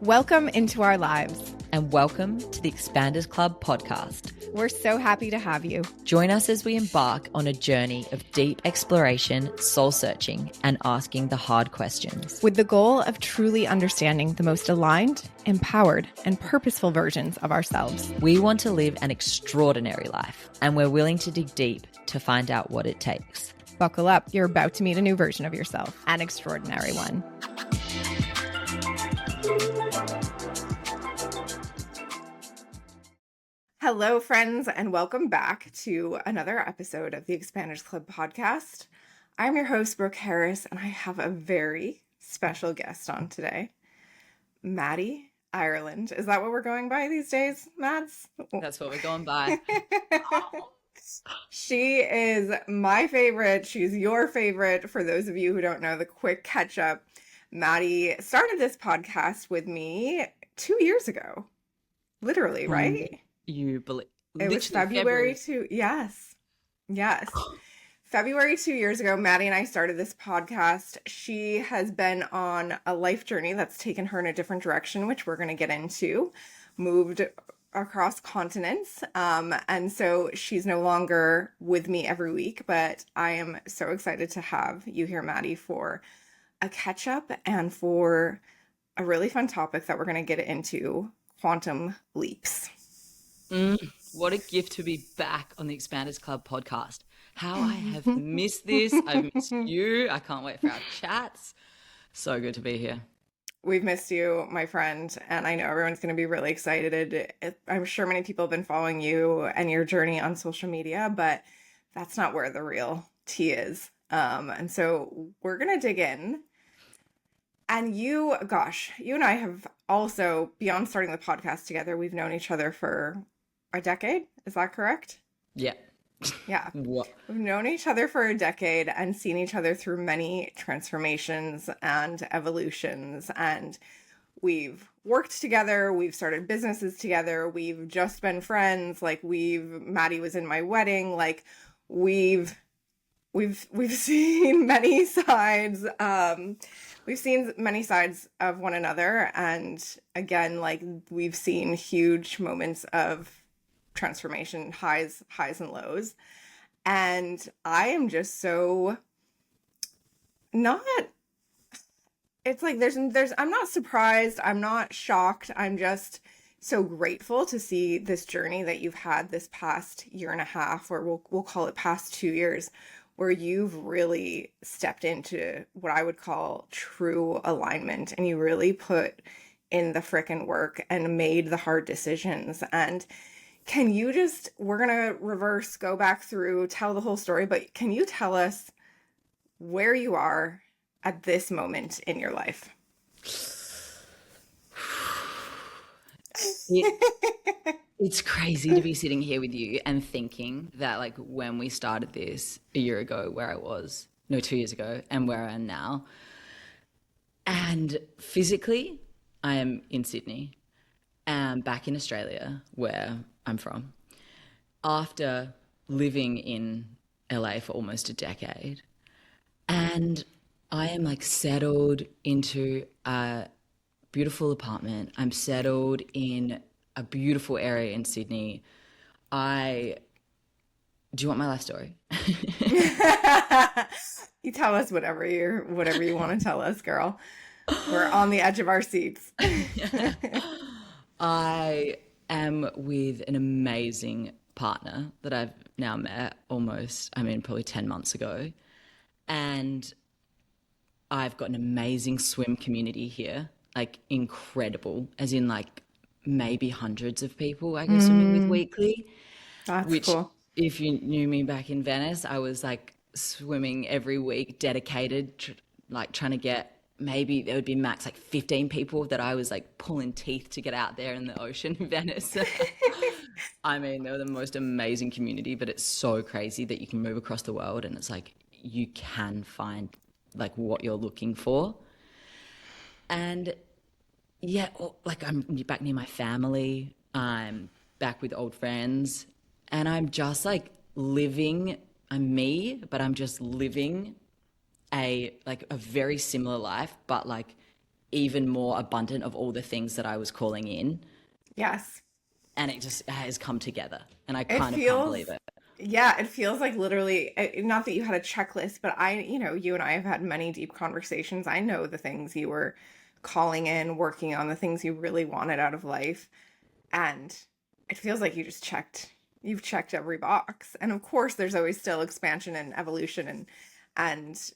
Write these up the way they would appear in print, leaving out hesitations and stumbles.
Welcome into our lives. And welcome to the Expanders Club podcast. We're so happy to have you. Join us as we embark on a journey of deep exploration, soul searching, and asking the hard questions. With the goal of truly understanding the most aligned, empowered, and purposeful versions of ourselves. We want to live an extraordinary life, and we're willing to dig deep to find out what it takes. Buckle up. You're about to meet a new version of yourself, an extraordinary one. Hello, friends, and welcome back to another episode of the Expanders Club podcast. I'm your host, Brooke Harris, and I have a very special guest on today, Maddie Ireland. Is that what we're going by these days, Mads? That's what we're going by. She is my favorite. She's your favorite. For those of you who don't know, the quick catch up, Maddie started this podcast with me 2 years ago. Literally, right? You believe it was February. Yes. February 2 years ago, Maddie and I started this podcast. She has been on a life journey that's taken her in a different direction, which we're going to get into. Moved across continents. And so she's no longer with me every week, but I am so excited to have you here, Maddie, for a catch up and for a really fun topic that we're going to get into, quantum leaps. What a gift to be back on the Expanders Club podcast. How I have missed this. I've missed you. I can't wait for our chats. So good to be here. We've missed you, my friend, and I know everyone's going to be really excited. I'm sure many people have been following you and your journey on social media, but that's not where the real tea is. And so we're going to dig in. And you and I have also, beyond starting the podcast together, we've known each other for a decade. Is that correct? Yeah. Yeah. What? We've known each other for a decade and seen each other through many transformations and evolutions. And we've worked together. We've started businesses together. We've just been friends. Maddie was in my wedding. We've seen many sides. We've seen many sides of one another. And again, we've seen huge moments of transformation, highs and lows. And I am just so not, it's like I'm not surprised. I'm not shocked. I'm just so grateful to see this journey that you've had this past year and a half, or we'll call it past 2 years, where you've really stepped into what I would call true alignment, and you really put in the frickin' work and made the hard decisions. And can you we're going to go back through, tell the whole story, but can you tell us where you are at this moment in your life? It's crazy to be sitting here with you and thinking that when we started this a year ago, 2 years ago, and where I am now. And physically, I am in Sydney and back in Australia, where I'm from, after living in LA for almost a decade. And I am settled into a beautiful apartment. I'm settled in a beautiful area in Sydney. Do you want my life story? You tell us whatever you want to tell us, girl. We're on the edge of our seats. I am with an amazing partner that I've now met probably 10 months ago. And I've got an amazing swim community here, incredible, as in maybe hundreds of people I go swimming with weekly. That's cool. If you knew me back in Venice, I was swimming every week, dedicated, trying to get, maybe there would be max 15 people that I was pulling teeth to get out there in the ocean in Venice. They were the most amazing community, but it's so crazy that you can move across the world and it's you can find what you're looking for. And yeah, I'm back near my family. I'm back with old friends, and I'm just living. I'm me, but I'm just living a very similar life, but even more abundant of all the things that I was calling in. Yes. And it just has come together. And I It kind of can't believe feels, it. yeah, it feels like literally, not that you had a checklist, but you and I have had many deep conversations. I know the things you were calling in, working on, the things you really wanted out of life. And it feels like you've checked every box. And of course, there's always still expansion and evolution and,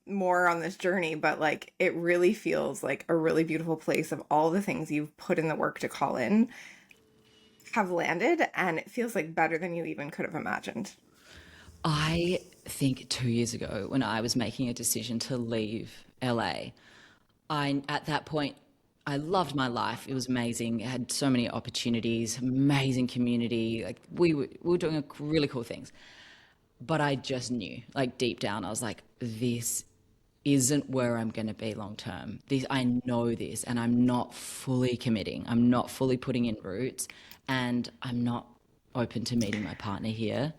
more on this journey, but like it really feels like a really beautiful place of all the things you've put in the work to call in have landed, and it feels like better than you even could have imagined. I think 2 years ago, when I was making a decision to leave LA, at that point, I loved my life. It was amazing. I had so many opportunities, amazing community. Like we were doing really cool things. But I just knew, like deep down, I was like, this isn't where I'm going to be long term. This, I know this, and I'm not fully committing. I'm not fully putting in roots, and I'm not open to meeting my partner here.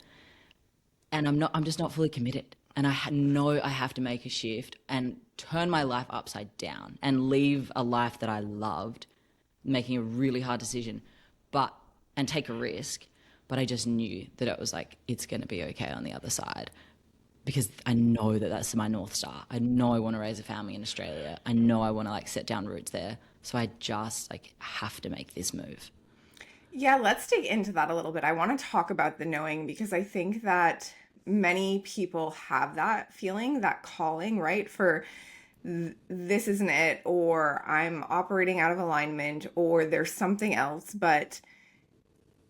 And I'm just not fully committed. And know I have to make a shift and turn my life upside down and leave a life that I loved, making a really hard decision, but and take a risk. But I just knew that it was like it's going to be okay on the other side because I know that that's my North Star. I know I want to raise a family in Australia. I know I want to like set down roots there. So I just like have to make this move. Yeah, let's dig into that a little bit. I want to talk about the knowing because I think that many people have that feeling, that calling, right? For this isn't it, or I'm operating out of alignment, or there's something else, but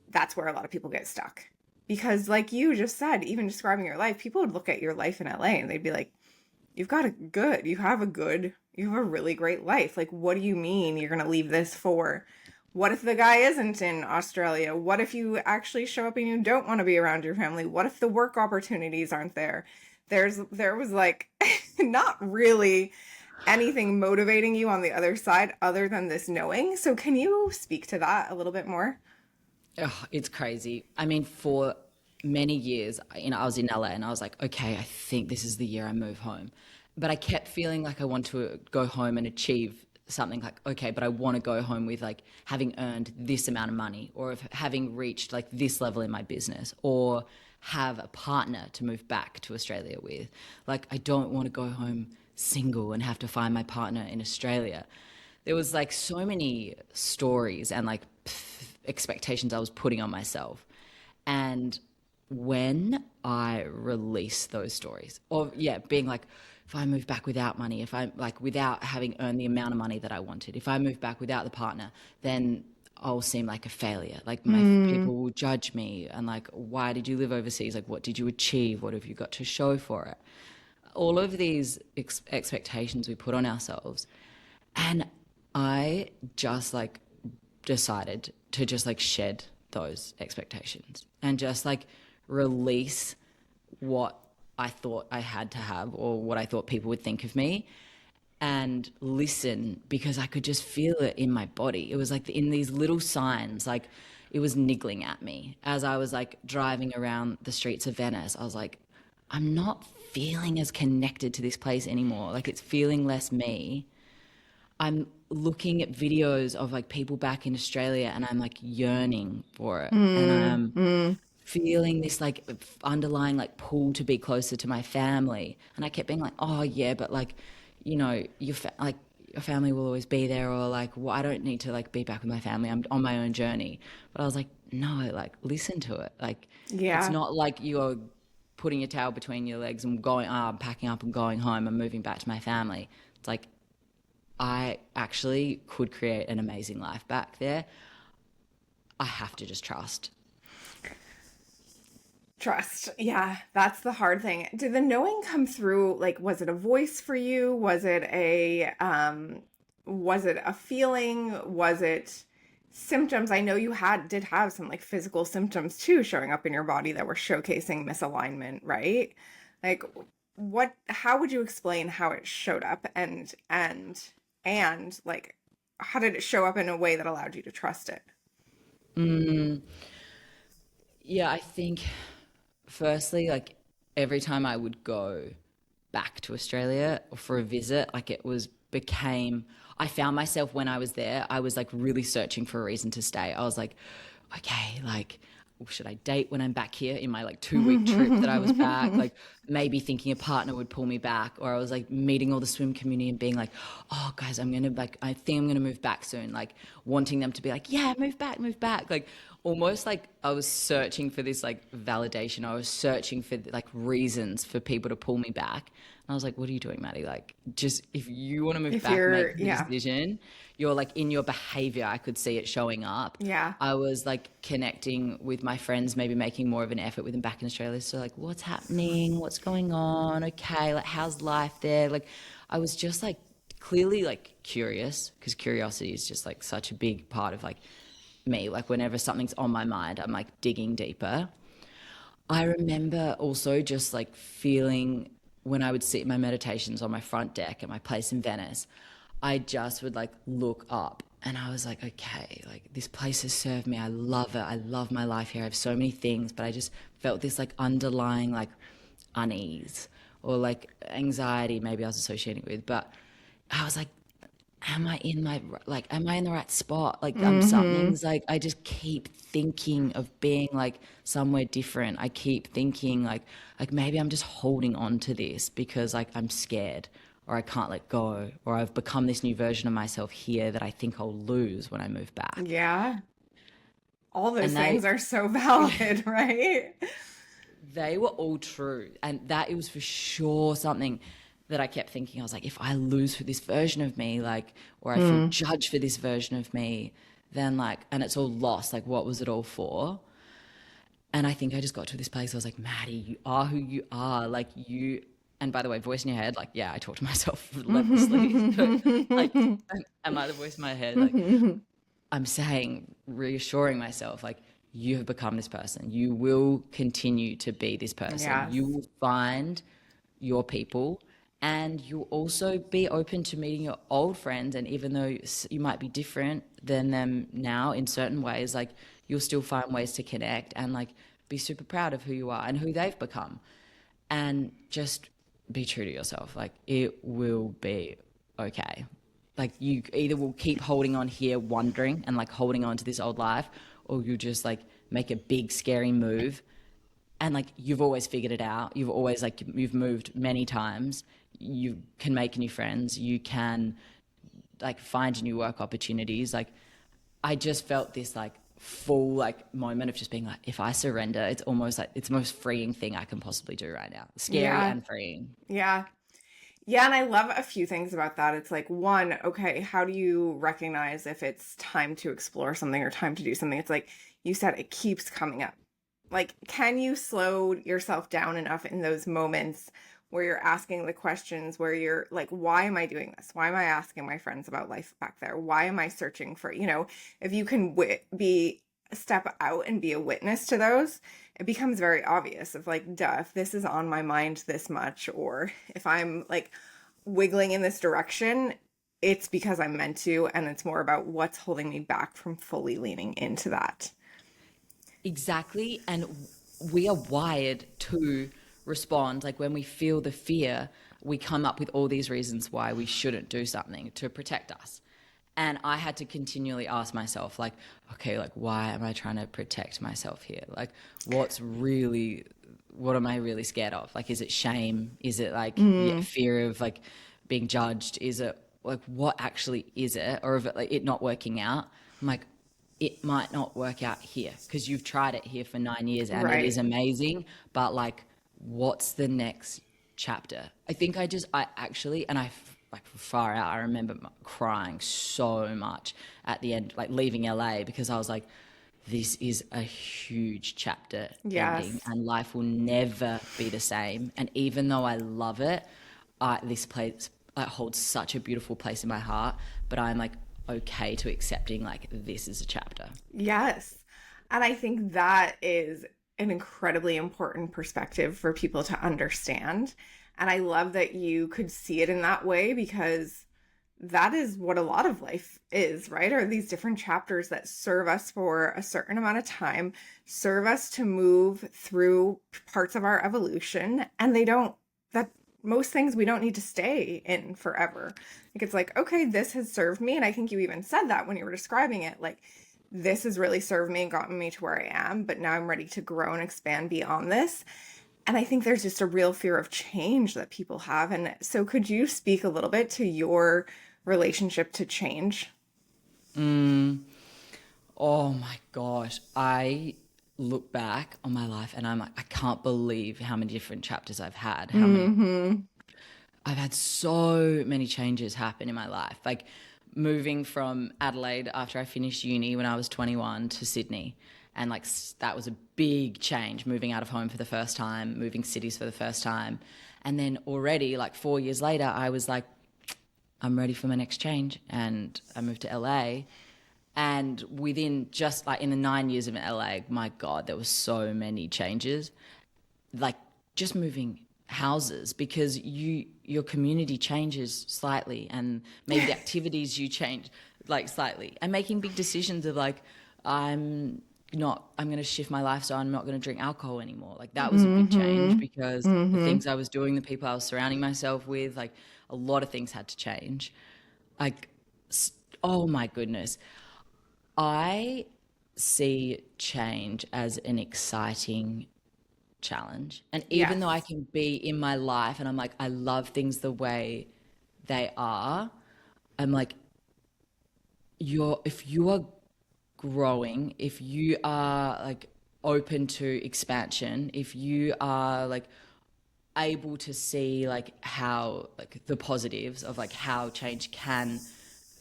that's where a lot of people get stuck. Because, like you just said, even describing your life, people would look at your life in LA and they'd be like, you've got you have a really great life. Like, what do you mean you're going to leave this for? What if the guy isn't in Australia? What if you actually show up and you don't want to be around your family? What if the work opportunities aren't there? There was like not really anything motivating you on the other side other than this knowing. So can you speak to that a little bit more? Oh, it's crazy. I mean, for many years, I was in LA and I was like, okay, I think this is the year I move home. But I kept feeling like I want to go home and achieve something like, okay, but I want to go home with like having earned this amount of money or of having reached like this level in my business or have a partner to move back to Australia with. Like, I don't want to go home single and have to find my partner in Australia. There was like so many stories and like expectations I was putting on myself. And when I release those stories, or yeah, being like, if I move back without money, if I like without having earned the amount of money that I wanted, if I move back without the partner, then I'll seem like a failure. Like my Mm, people will judge me and like, why did you live overseas? Like, what did you achieve? What have you got to show for it? All of these expectations we put on ourselves. And I just like decided to just like shed those expectations and just like release what I thought I had to have or what I thought people would think of me and listen because I could just feel it in my body. It was like in these little signs, like it was niggling at me as I was like driving around the streets of Venice. I was like, I'm not feeling as connected to this place anymore. Like it's feeling less me. I'm looking at videos of like people back in Australia and I'm like yearning for it. And mm, I'm mm. feeling this like underlying like pull to be closer to my family. And I kept being like, oh yeah, but like, like your family will always be there or like, well, I don't need to like be back with my family. I'm on my own journey. But I was like, no, like listen to it. Like, it's Yeah. not like you're putting your tail between your legs and going, oh, I'm packing up and going home and moving back to my family. It's like, I actually could create an amazing life back there. I have to just trust. Trust. Yeah, that's the hard thing. Did the knowing come through, like, was it a voice for you? Was it a feeling? Was it symptoms? I know you did have some like physical symptoms too showing up in your body that were showcasing misalignment, right? Like how would you explain how it showed up and like how did it show up in a way that allowed you to trust it? Mm, yeah, I think firstly, every time I would go back to Australia for a visit, like it was became, I found myself when I was there, I was like really searching for a reason to stay. I was like, okay, like, should I date when I'm back here in my like 2 week trip that I was back? Like maybe thinking a partner would pull me back, or I was like meeting all the swim community and being like, oh guys, I think I'm gonna move back soon. Like wanting them to be like, yeah, move back, move back. Like almost like I was searching for this like validation. I was searching for like reasons for people to pull me back. And I was like, what are you doing, Maddie? Like, just if you want to move If back, you're, make the yeah, decision. You're like in your behavior, I could see it showing up. yeah, I was like connecting with my friends, maybe making more of an effort with them back in Australia. So like, what's happening? What's going on? Okay, like how's life there? Like, I was just like clearly like curious, because curiosity is just like such a big part of like me. Like whenever something's on my mind, I'm like digging deeper. I remember also just like feeling when I would sit in my meditations on my front deck at my place in Venice, I just would like look up and I was like, okay, like this place has served me. I love it. I love my life here. I have so many things, but I just felt this like underlying like unease or like anxiety, maybe I was associating with. But I was like, am I in the right spot? Like mm-hmm, something's like I just keep thinking of being like somewhere different. I keep thinking like maybe I'm just holding on to this because like I'm scared or I can't let go, or I've become this new version of myself here that I think I'll lose when I move back. yeah. All those And things are so valid, right? they were all true. And that it was for sure something that I kept thinking. I was like, if I lose for this version of me, like, or I feel Mm. judged for this version of me, then like, and it's all lost. Like, what was it all for? And I think I just got to this place. I was like, Maddie, you are who you are. Like, you, and by the way, voice in your head, like, yeah, I talk to myself relentlessly. So, like, am I the voice in my head? Like, I'm saying, reassuring myself, like, you have become this person. You will continue to be this person. Yes. You will find your people, and you'll also be open to meeting your old friends. And even though you might be different than them now in certain ways, like, you'll still find ways to connect and like be super proud of who you are and who they've become. And just be true to yourself. Like, it will be okay. Like, you either will keep holding on here wondering and like holding on to this old life, or you just like make a big scary move, and like you've always figured it out. You've always like you've moved many times. You can make new friends. You can like find new work opportunities. Like, I just felt this like full like moment of just being like, if I surrender, it's almost like it's the most freeing thing I can possibly do right now. Scary Yeah. and freeing. Yeah. Yeah, and I love a few things about that. It's like, one, okay, how do you recognize if it's time to explore something or time to do something? It's like you said, it keeps coming up. Like, can you slow yourself down enough in those moments where you're asking the questions, where you're like, why am I doing this? Why am I asking my friends about life back there? Why am I searching for, if you can be step out and be a witness to those, it becomes very obvious of like, duh, if this is on my mind this much, or if I'm like wiggling in this direction, it's because I'm meant to, and it's more about what's holding me back from fully leaning into that. Exactly. And we are wired to respond. Like when we feel the fear, we come up with all these reasons why we shouldn't do something to protect us. And I had to continually ask myself, like, okay, like, why am I trying to protect myself here? Like, what am I really scared of? Like, is it shame? Is it like, yeah, Mm, fear of like being judged? Is it like, what actually is it? Or of it like it not working out? I'm like, it might not work out here because you've tried it here for 9 years and it is right. amazing. But like, what's the next chapter? I actually, and like far out, I remember crying so much at the end, like leaving LA, because I was like, this is a huge chapter ending Yes. and life will never be the same. And even though I love it, this place holds such a beautiful place in my heart, but I'm like okay to accepting like this is a chapter. Yes. And I think that is an incredibly important perspective for people to understand. And I love that you could see it in that way, because that is what a lot of life is, right? Are these different chapters that serve us for a certain amount of time, serve us to move through parts of our evolution, and they don't, that most things we don't need to stay in forever. Like it's like, okay, this has served me. And I think you even said that when you were describing it. Like, this has really served me and gotten me to where I am, but now I'm ready to grow and expand beyond this. And I think there's just a real fear of change that people have. And so could you speak a little bit to your relationship to change? Oh my gosh. I look back on my life and I'm like, I can't believe how many different chapters I've had. Mm-hmm. I've had so many changes happen in my life. Like moving from Adelaide after I finished uni when I was 21 to Sydney. And like that was a big change, moving out of home for the first time, moving cities for the first time. And then already like 4 years later, I was like, I'm ready for my next change. And I moved to LA. And within just like in the 9 years of LA, my God, there were so many changes. Like just moving houses because your community changes slightly and maybe the activities you change like slightly and making big decisions of like I'm going to shift my lifestyle. I'm not going to drink alcohol anymore. Like that was a big change Mm-hmm. because the Mm-hmm. things I was doing, the people I was surrounding myself with, like a lot of things had to change. Like, oh my goodness. I see change as an exciting challenge. And even though I Yes. can be in my life and I'm like, I love things the way they are, I'm like, if you are growing, if you are like open to expansion, if you are like able to see like how like the positives of like how change can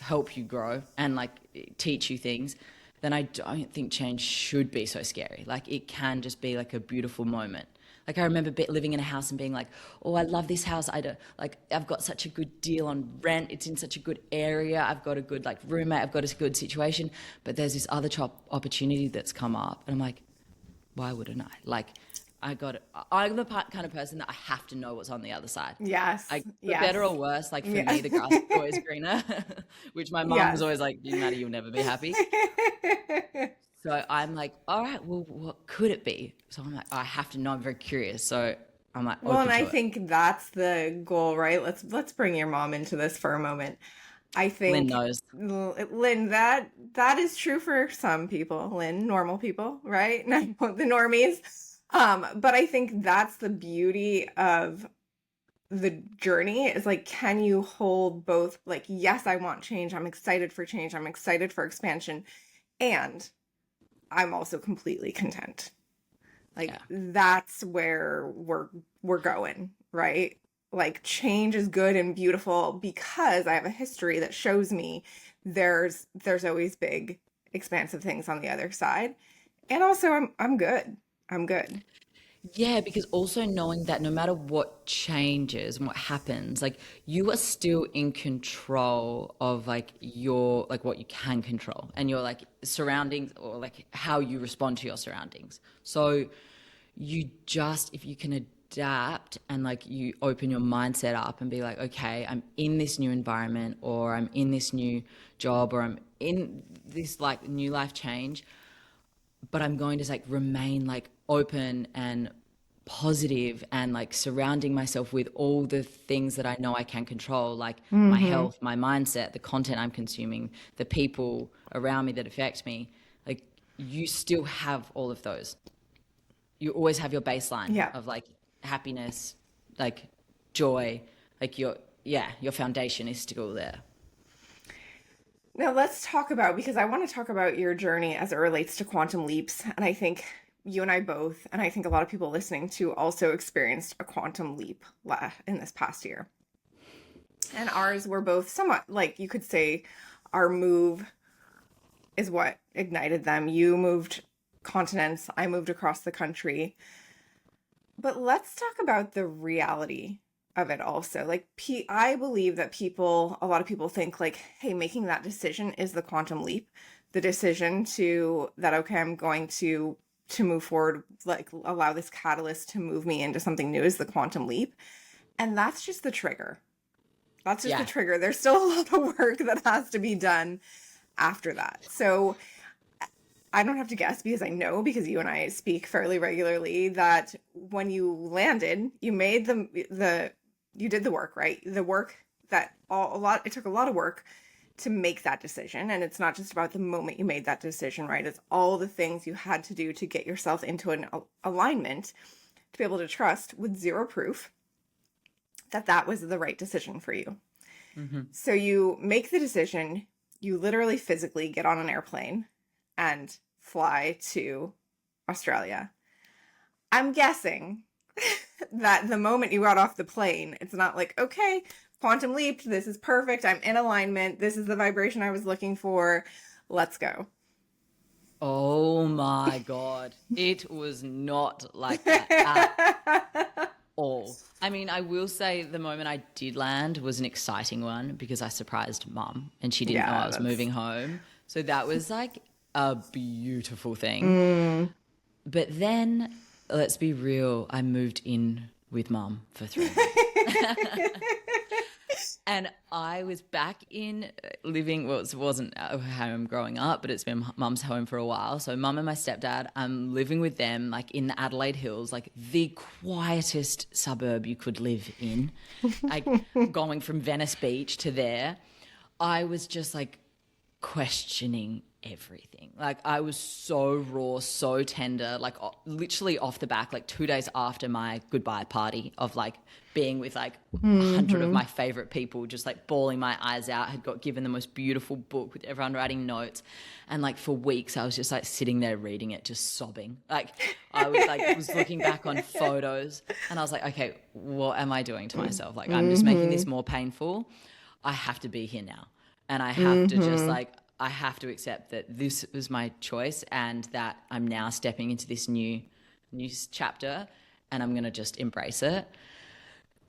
help you grow and like teach you things, then I don't think change should be so scary. Like it can just be like a beautiful moment. Like I remember living in a house and being like, "Oh, I love this house. I don't like. I've got such a good deal on rent. It's in such a good area. I've got a good like roommate. I've got a good situation." But there's this other opportunity that's come up, and I'm like, "Why wouldn't I?" Like, I'm the kind of person that I have to know what's on the other side. Yes. I, for better Yes. or worse, like for Yeah. me, the grass is always greener, which my mum was Yes. always like, "You Maddie, you'll never be happy." So I'm like, all right, well, what could it be? So I'm like, I have to know. I'm very curious. So I'm like Well, and open I to it. think that's the goal, right? Let's bring your mom into this for a moment. I Lynn think, knows. Lynn, that is true for some people, Lynn, normal people, right? Not the normies. But I think that's the beauty of the journey is like, can you hold both? Like, yes, I want change. I'm excited for change. I'm excited for expansion. And I'm also completely content. Like Yeah. that's where we're going, right? Like change is good and beautiful because I have a history that shows me there's always big expansive things on the other side. And also I'm good. I'm good. Yeah, because also knowing that no matter what changes and what happens, like you are still in control of like your like what you can control and your like surroundings or like how you respond to your surroundings. So you just if you can adapt and like you open your mindset up and be like, okay, I'm in this new environment or I'm in this new job or I'm in this like new life change, but I'm going to like remain like open and positive and like surrounding myself with all the things that I know I can control, like my Mm-hmm. health, my mindset, the content I'm consuming, the people around me that affect me. Like you still have all of those. You always have your baseline Yeah. of like happiness, like joy, like your foundation is still there. Now let's talk about because I want to talk about your journey as it relates to quantum leaps. And I think you and I both, and I think a lot of people listening to also experienced a quantum leap in this past year. And ours were both somewhat like you could say our move is what ignited them. You moved continents, I moved across the country. But let's talk about the reality of it also. Like, I believe that a lot of people think, like, hey, making that decision is the quantum leap. The decision that, okay, I'm going to move forward, like, allow this catalyst to move me into something new is the quantum leap. And that's just the trigger. That's just the Yeah. trigger. There's still a lot of work that has to be done after that. So I don't have to guess because I know because you and I speak fairly regularly that when you landed, you made the you did the work, right? The work that it took a lot of work to make that decision. And it's not just about the moment you made that decision, right? It's all the things you had to do to get yourself into an alignment to be able to trust with zero proof that that was the right decision for you. Mm-hmm. So you make the decision, you literally physically get on an airplane and fly to Australia. I'm guessing that the moment you got off the plane, it's not like, okay, quantum leaped, this is perfect, I'm in alignment, this is the vibration I was looking for, let's go. Oh my God. It was not like that at all. I mean, I will say the moment I did land was an exciting one because I surprised mum and she didn't know I Yeah, was that's moving home. So that was like a beautiful thing. mm. But then, let's be real, I moved in with mum for 3 months. And I was back in living, well, it wasn't home growing up, but it's been mum's home for a while. So mum and my stepdad, I'm living with them like in the Adelaide Hills, like the quietest suburb you could live in. Like going from Venice Beach to there, I was just like questioning everything. Like I was so raw, so tender, like literally off the back, like 2 days after my goodbye party of like being with like 100 of my favorite people, just like bawling my eyes out, had got given the most beautiful book with everyone writing notes. And like for weeks, I was just like sitting there reading it, just sobbing. Like I was looking back on photos and I was like, okay, what am I doing to myself? Like I'm just making this more painful. I have to be here now. And I have to just like, I have to accept that this was my choice and that I'm now stepping into this new chapter and I'm going to just embrace it.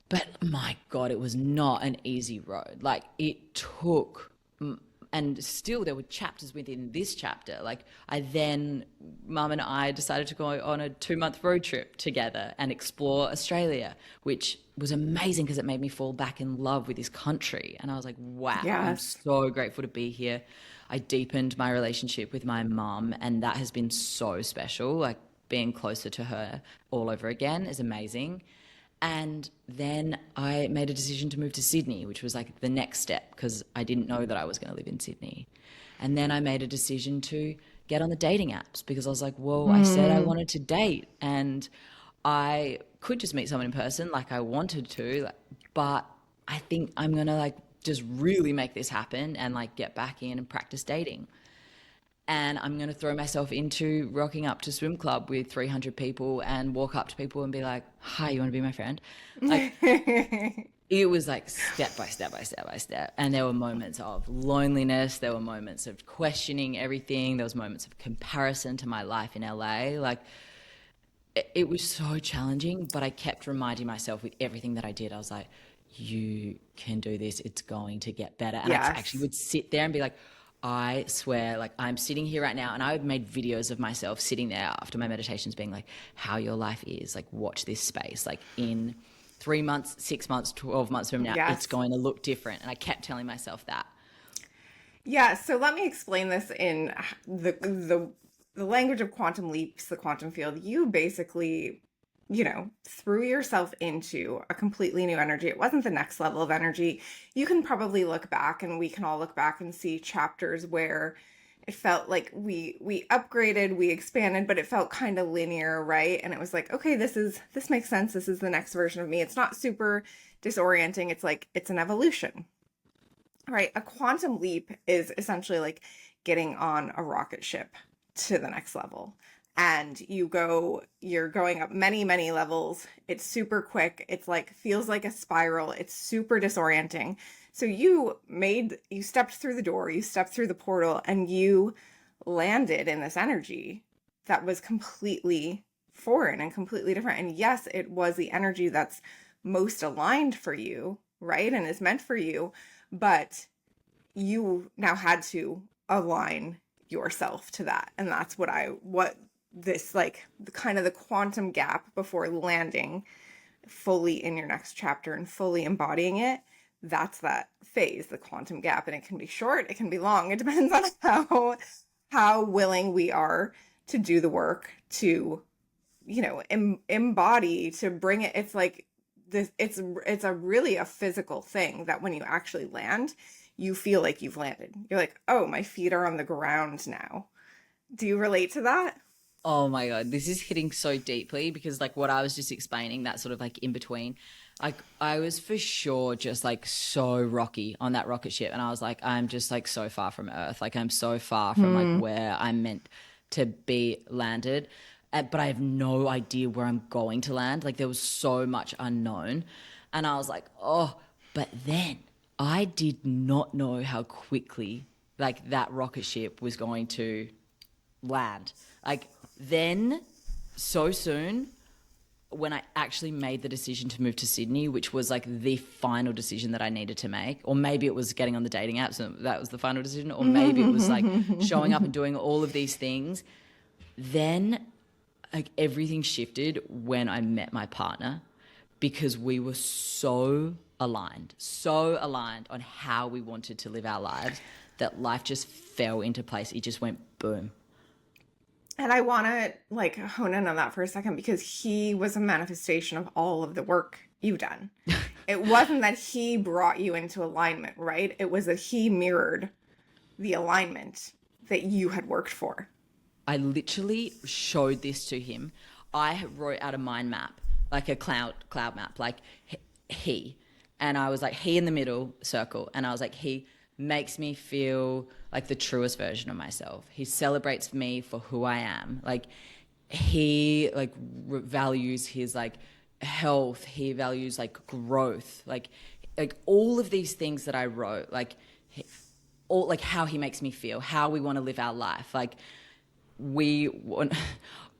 But my God, it was not an easy road. Like it took, and still there were chapters within this chapter. Like mum and I decided to go on a 2-month road trip together and explore Australia, which was amazing because it made me fall back in love with this country. And I was like, wow, I'm Yes. so grateful to be here. I deepened my relationship with my mum and that has been so special. Like being closer to her all over again is amazing. And then I made a decision to move to Sydney, which was like the next step because I didn't know that I was going to live in Sydney. And then I made a decision to get on the dating apps because I was like, whoa, I said I wanted to date and I could just meet someone in person like I wanted to, but I think I'm going to like just really make this happen and like get back in and practice dating. And I'm going to throw myself into rocking up to swim club with 300 people and walk up to people and be like, hi, you want to be my friend? Like it was like step by step by step by step. And there were moments of loneliness. There were moments of questioning everything. There was moments of comparison to my life in LA. Like it was so challenging, but I kept reminding myself with everything that I did. I was like, you can do this. It's going to get better. And I Yes. actually would sit there and be like, I swear, like I'm sitting here right now and I made videos of myself sitting there after my meditations being like, how your life is, like watch this space, like in 3 months, 6 months, 12 months from now, Yes. it's going to look different. And I kept telling myself that. Yeah, so let me explain this in the language of quantum leaps, the quantum field. You basically, threw yourself into a completely new energy. It wasn't the next level of energy. You can probably look back and we can all look back and see chapters where it felt like we upgraded, we expanded, but it felt kind of linear, right? And it was like, okay, this makes sense. This is the next version of me. It's not super disorienting. It's like it's an evolution. Right. A quantum leap is essentially like getting on a rocket ship to the next level. And you're going up many, many levels. It's super quick. It's like, feels like a spiral. It's super disorienting. So you stepped through the door, you stepped through the portal, and you landed in this energy that was completely foreign and completely different. And yes, it was the energy that's most aligned for you, right? And is meant for you. But you now had to align yourself to that. And that's what this like the kind of the quantum gap before landing fully in your next chapter and fully embodying it. That's that phase, the quantum gap. And it can be short, it can be long. It depends on how willing we are to do the work to, embody, to bring it. It's like it's a really a physical thing that when you actually land, you feel like you've landed. You're like, oh, my feet are on the ground now. Do you relate to that? Oh my God, this is hitting so deeply because like what I was just explaining, that sort of like in between, like I was for sure just like so rocky on that rocket ship. And I was like, I'm just like so far from Earth. Like I'm so far from like Mm. where I'm meant to be landed. But I have no idea where I'm going to land. Like there was so much unknown. And I was like, oh, but then I did not know how quickly like that rocket ship was going to land. Like then so soon when I actually made the decision to move to Sydney, which was like the final decision that I needed to make, or maybe it was getting on the dating apps and that was the final decision, or maybe it was like showing up and doing all of these things, then like everything shifted when I met my partner because we were so aligned on how we wanted to live our lives that life just fell into place. It just went boom. And I want to like hone in on that for a second because he was a manifestation of all of the work you've done. It wasn't that he brought you into alignment, right? It was that he mirrored the alignment that you had worked for. I literally showed this to him. I wrote out a mind map, like a cloud map, like he, and I was like he in the middle circle, and I was like he makes me feel like the truest version of myself. He celebrates me for who I am. Like he like values his like health. He values like growth. Like all of these things that I wrote, like all like how he makes me feel, how we want to live our life, like we want,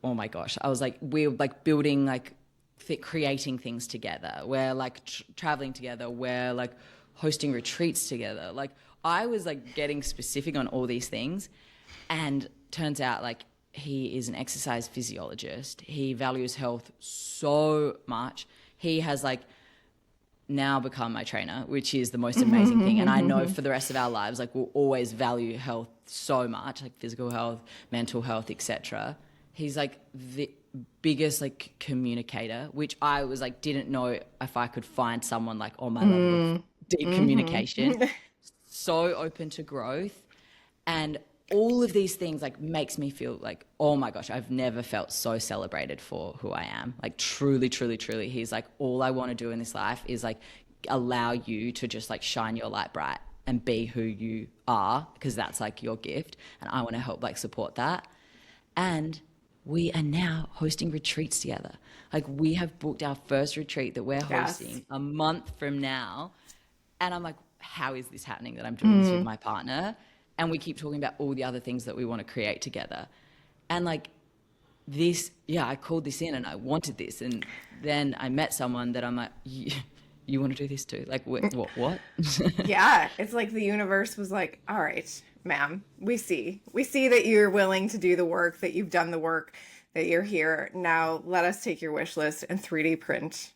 oh my gosh, I was like, we're like building, like creating things together. We're like traveling together. We're like hosting retreats together. Like I was like getting specific on all these things. And turns out like he is an exercise physiologist. He values health so much. He has like now become my trainer, which is the most amazing thing. And I know for the rest of our lives, like we'll always value health so much, like physical health, mental health, etc. He's like the biggest like communicator, which I was like didn't know if I could find someone like on my level of deep communication. So open to growth, and all of these things like makes me feel like, oh my gosh, I've never felt so celebrated for who I am. Like truly, truly, truly. He's like, all I want to do in this life is like allow you to just like shine your light bright and be who you are, because that's like your gift. And I want to help like support that. And we are now hosting retreats together. Like we have booked our first retreat that we're Yes. hosting a month from now. And I'm like, how is this happening that I'm doing this with my partner? And we keep talking about all the other things that we want to create together. And like this, yeah, I called this in and I wanted this. And then I met someone that I'm like, you want to do this too? Like, what? Yeah, it's like the universe was like, all right, ma'am, we see. We see that you're willing to do the work, that you've done the work, that you're here. Now let us take your wish list and 3D print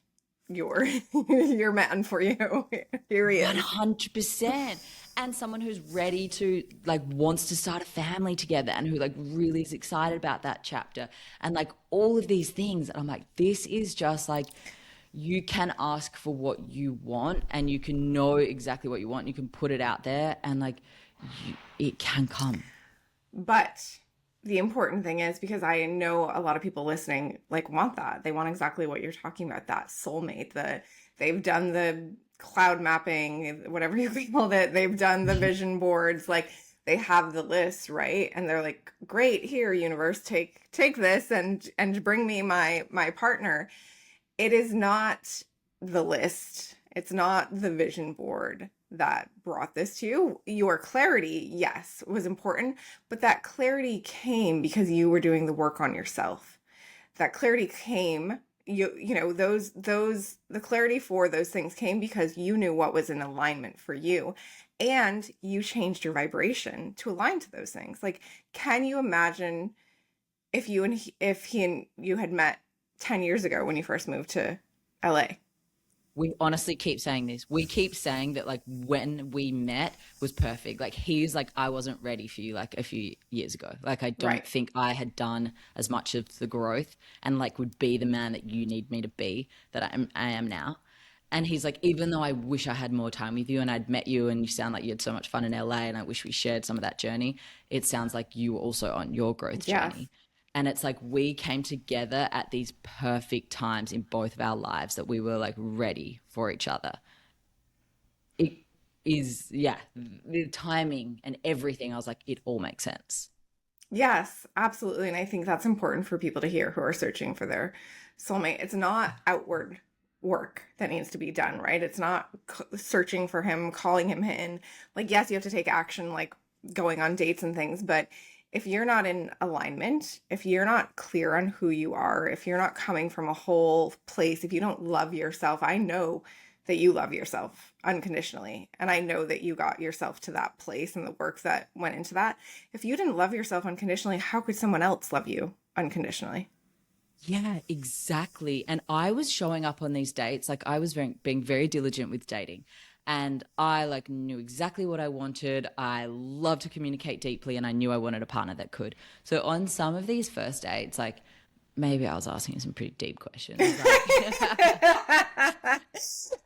your your man for you. Here he is. 100%. And someone who's ready to like wants to start a family together and who like really is excited about that chapter and like all of these things. And I'm like, this is just like, you can ask for what you want and you can know exactly what you want. You can put it out there and like it can come. But the important thing is, because I know a lot of people listening like want that. They want exactly what you're talking about, that soulmate, they've done the cloud mapping, whatever you call it, they've done the vision boards, like they have the list, right? And they're like, great, here, universe, take this and bring me my partner. It is not the list. It's not the vision board that brought this to you. Your clarity, yes, was important, but that clarity came because you were doing the work on yourself. That clarity came, you know, those the clarity for those things came because you knew what was in alignment for you, and you changed your vibration to align to those things. Like, can you imagine if he and you had met 10 years ago when you first moved to LA? We honestly keep saying this. We keep saying that like when we met was perfect. Like he's like, I wasn't ready for you like a few years ago. Like I don't Right. think I had done as much of the growth and like would be the man that you need me to be that I am now. And he's like, even though I wish I had more time with you and I'd met you and you sound like you had so much fun in LA and I wish we shared some of that journey, it sounds like you were also on your growth Yes. journey. And it's like we came together at these perfect times in both of our lives that we were like ready for each other. It is, yeah, the timing and everything. I was like, it all makes sense. Yes, absolutely. And I think that's important for people to hear who are searching for their soulmate. It's not outward work that needs to be done, right? It's not searching for him, calling him in. Like, yes, you have to take action, like going on dates and things, but if you're not in alignment, if you're not clear on who you are, if you're not coming from a whole place, if you don't love yourself, I know that you love yourself unconditionally. And I know that you got yourself to that place and the work that went into that. If you didn't love yourself unconditionally, how could someone else love you unconditionally? Yeah, exactly. And I was showing up on these dates, like I was being very diligent with dating. And I like knew exactly what I wanted. I love to communicate deeply and I knew I wanted a partner that could. So on some of these first dates, like maybe I was asking some pretty deep questions. Like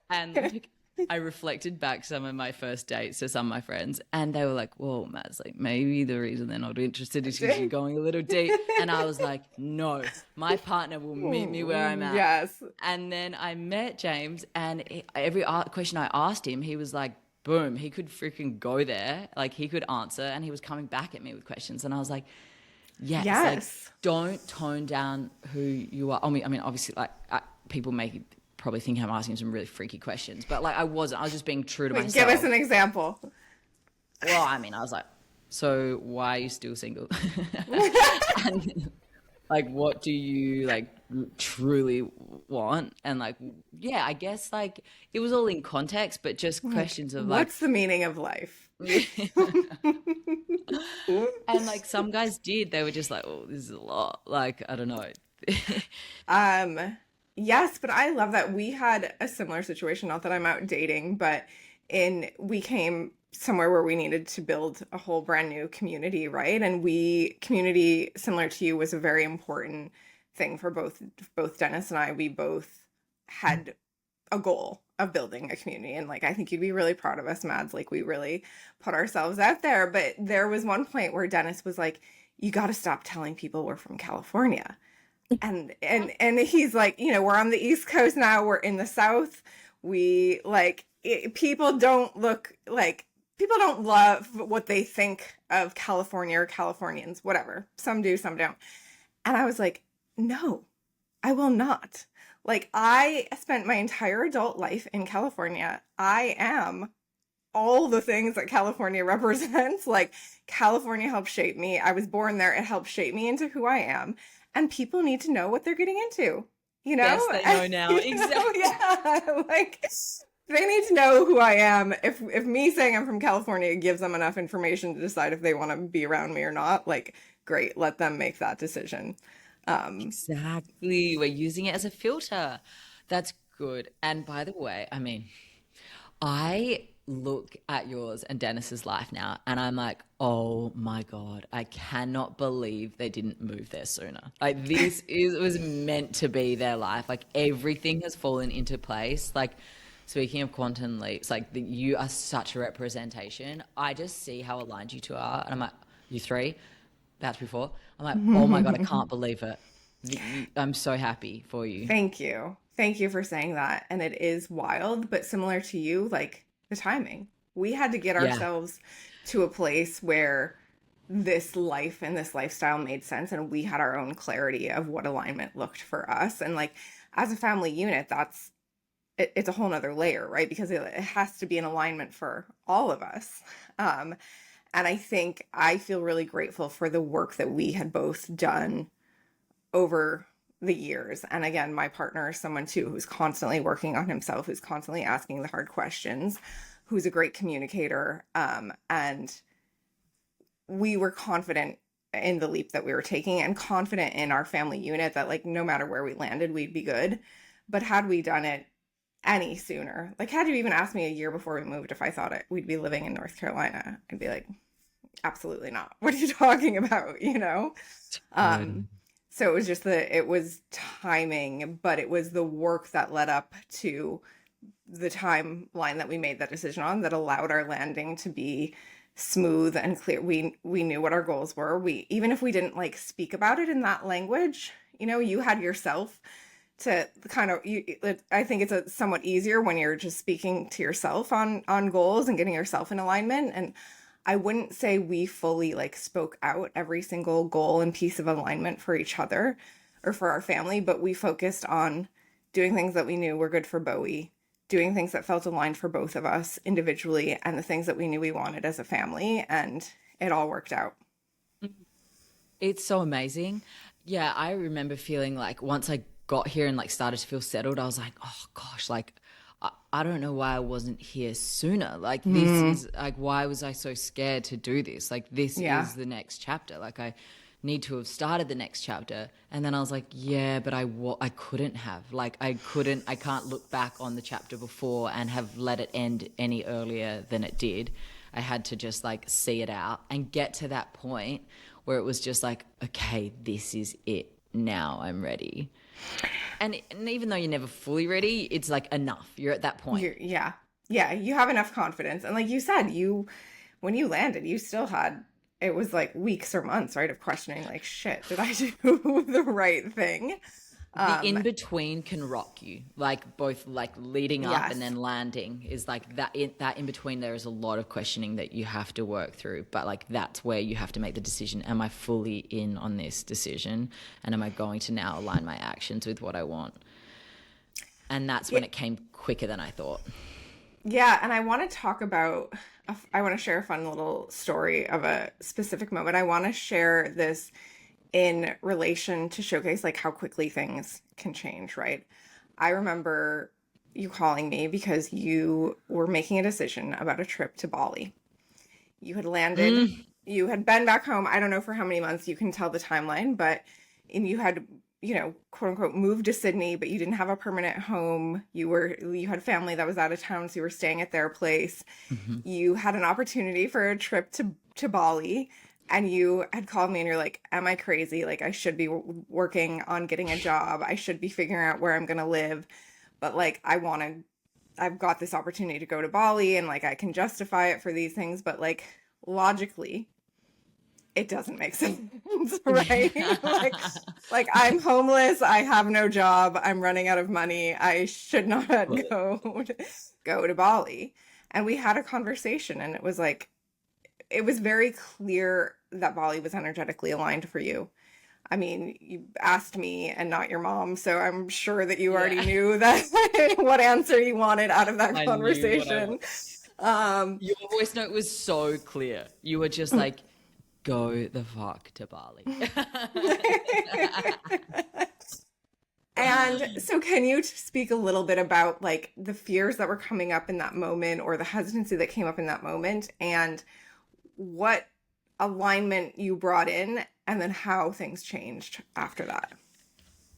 and like I reflected back some of my first dates to some of my friends, and they were like, "Whoa, Matt's like maybe the reason they're not interested is because you're going a little deep." And I was like, "No, my partner will meet me where I'm at." Yes. And then I met James, and every question I asked him, he was like, "Boom!" He could freaking go there, like he could answer, and he was coming back at me with questions, and I was like, "Yes, like Yes. don't tone down who you are." I mean, obviously, like people make probably think I'm asking some really freaky questions, but like I wasn't. I was just being true to Like, give us an myself. example. Well, I mean, I was like, so why are you still single? And like, what do you like truly want? And like, yeah, I guess like it was all in context, but just Like, questions of like, what's the meaning of life? and like some guys did, they were just like, oh, this is a lot. Like, I don't know. Um, yes, but I love that we had a similar situation. Not that I'm out dating, but we came somewhere where we needed to build a whole brand new community, right? And community similar to you was a very important thing for both Dennis and I. We both had a goal of building a community, and like I think you'd be really proud of us, Mads. Like we really put ourselves out there. But there was one point where Dennis was like, "You got to stop telling people we're from California." And he's like, we're on the East Coast now, we're in the South. We like people don't look like people don't love what they think of California or Californians, whatever. Some do, some don't. And I was like, no, I will not. Like, I spent my entire adult life in California. I am all the things that California represents. Like, California helped shape me. I was born there. It helped shape me into who I am. And people need to know what they're getting into, you know? Yes, they know now. Exactly. Yeah. Like, they need to know who I am. If me saying I'm from California gives them enough information to decide if they want to be around me or not, like, great, let them make that decision. Um, Exactly. We're using it as a filter. That's good. And by the way, I mean, I look at yours and Dennis's life now, and I'm like, oh my God, I cannot believe they didn't move there sooner. Like this is was meant to be their life. Like everything has fallen into place. Like speaking of quantum leaps, like you are such a representation. I just see how aligned you two are, and I'm like, you three, that's before. I'm like, oh my God, I can't believe it. I'm so happy for you. Thank you. Thank you for saying that. And it is wild, but similar to you, like the timing. We had to get Yeah. ourselves to a place where this life and this lifestyle made sense and we had our own clarity of what alignment looked for us. And like as a family unit, it's a whole nother layer, right? Because it has to be in alignment for all of us. Um, and I think I feel really grateful for the work that we had both done over the years. And again, my partner is someone too who's constantly working on himself, who's constantly asking the hard questions, who's a great communicator. And we were confident in the leap that we were taking and confident in our family unit that like no matter where we landed, we'd be good. But had we done it any sooner, like had you even asked me a year before we moved if I thought we'd be living in North Carolina, I'd be like, absolutely not. What are you talking about? Totally. So it was just it was timing, but it was the work that led up to the timeline that we made that decision on that allowed our landing to be smooth and clear. We knew what our goals were. We, even if we didn't like speak about it in that language, you know, you had yourself to kind of I think it's somewhat easier when you're just speaking to yourself on goals and getting yourself in alignment. And I wouldn't say we fully like spoke out every single goal and piece of alignment for each other or for our family, but we focused on doing things that we knew were good for Bowie, doing things that felt aligned for both of us individually, and the things that we knew we wanted as a family, and it all worked out. It's so amazing. Yeah, I remember feeling like once I got here and like started to feel settled, I was like, oh gosh, like I don't know why I wasn't here sooner. Like this is like, why was I so scared to do this? Like this Yeah. is the next chapter. Like I need to have started the next chapter. And then I was like, yeah, but I couldn't have. Like I can't look back on the chapter before and have let it end any earlier than it did. I had to just like see it out and get to that point where it was just like, okay, this is it. Now I'm ready. And even though you're never fully ready, it's like enough. You're at that point. Yeah. Yeah, you have enough confidence. And like you said, you when you landed, you still had it was like weeks or months, right, of questioning like, shit, did I do the right thing? The Um, in between can rock you, like both like leading up yes. and then landing is like that in between. There is a lot of questioning that you have to work through, but like that's where you have to make the decision. Am I fully in on this decision, and am I going to now align my actions with what I want? And that's Yeah, when it came quicker than I thought. yeah, and I want to talk about I want to share a fun little story of a specific moment. I want to share this in relation to showcase like how quickly things can change, right? I remember you calling me because you were making a decision about a trip to Bali. You had landed, Mm, you had been back home, I don't know for how many months, you can tell the timeline, but and you had, you know, quote unquote moved to Sydney, but you didn't have a permanent home. You had family that was out of town, so you were staying at their place. mhm. You had an opportunity for a trip to Bali, and you had called me and you're like, am I crazy? Like I should be working on getting a job. I should be figuring out where I'm going to live. But like I've got this opportunity to go to Bali and like I can justify it for these things, but like logically it doesn't make sense, right? like I'm homeless, I have no job, I'm running out of money. I should not go to Bali. And we had a conversation and it was like it was very clear that Bali was energetically aligned for you. I mean, you asked me and not your mom, so I'm sure that you already Yeah, knew that what answer you wanted out of that I knew what I conversation. want. Um, Your voice note was so clear. You were just like, go the fuck to Bali. and so can you speak a little bit about like the fears that were coming up in that moment or the hesitancy that came up in that moment and what alignment you brought in and then how things changed after that?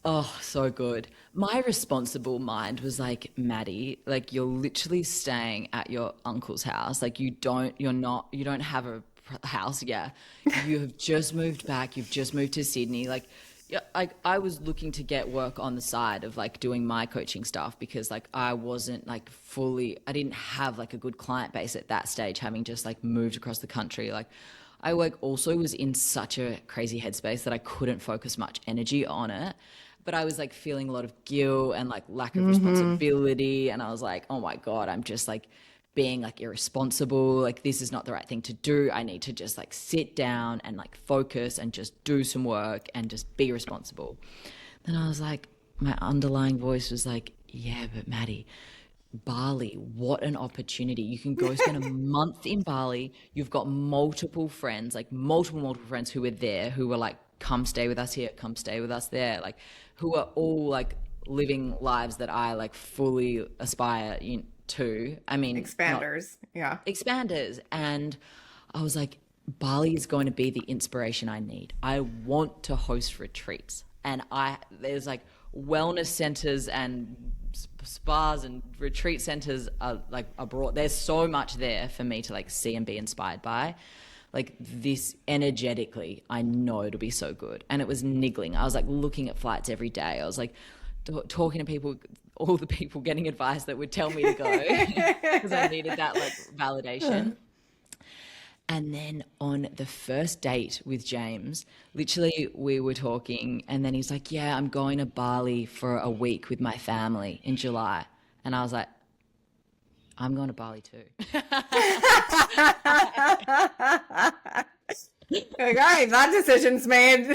Oh, so good. My responsible mind was like, Maddie, like you're literally staying at your uncle's house. Like you don't have a house. Yeah. You have just moved back. You've just moved to Sydney. Like, yeah, I was looking to get work on the side of like doing my coaching stuff because like I wasn't like I didn't have like a good client base at that stage, having just like moved across the country. Like I like also was in such a crazy headspace that I couldn't focus much energy on it. But I was like feeling a lot of guilt and like lack of Mm-hmm. responsibility. And I was like, oh my God, I'm just like being like irresponsible. Like this is not the right thing to do. I need to just like sit down and like focus and just do some work and just be responsible. Then I was like, my underlying voice was like, yeah, but Maddie, Bali, what an opportunity. You can go spend a month in Bali. You've got multiple friends, like multiple friends who were there, who were like, come stay with us here, come stay with us there, like who are all like living lives that I like fully aspire to. I mean, not Expanders. Yeah. expanders. And I was like, Bali is going to be the inspiration I need. I want to host retreats. And there's like wellness centers and spas and retreat centers are like abroad. There's so much there for me to like see and be inspired by. Like this energetically, I know it'll be so good. And it was niggling. I was like looking at flights every day. I was like, talking to people, all the people getting advice that would tell me to go because I needed that like validation. And then on the first date with James, literally we were talking and then he's like, yeah, I'm going to Bali for a week with my family in July. And I was like, I'm going to Bali too. Like, all right, that decision's made.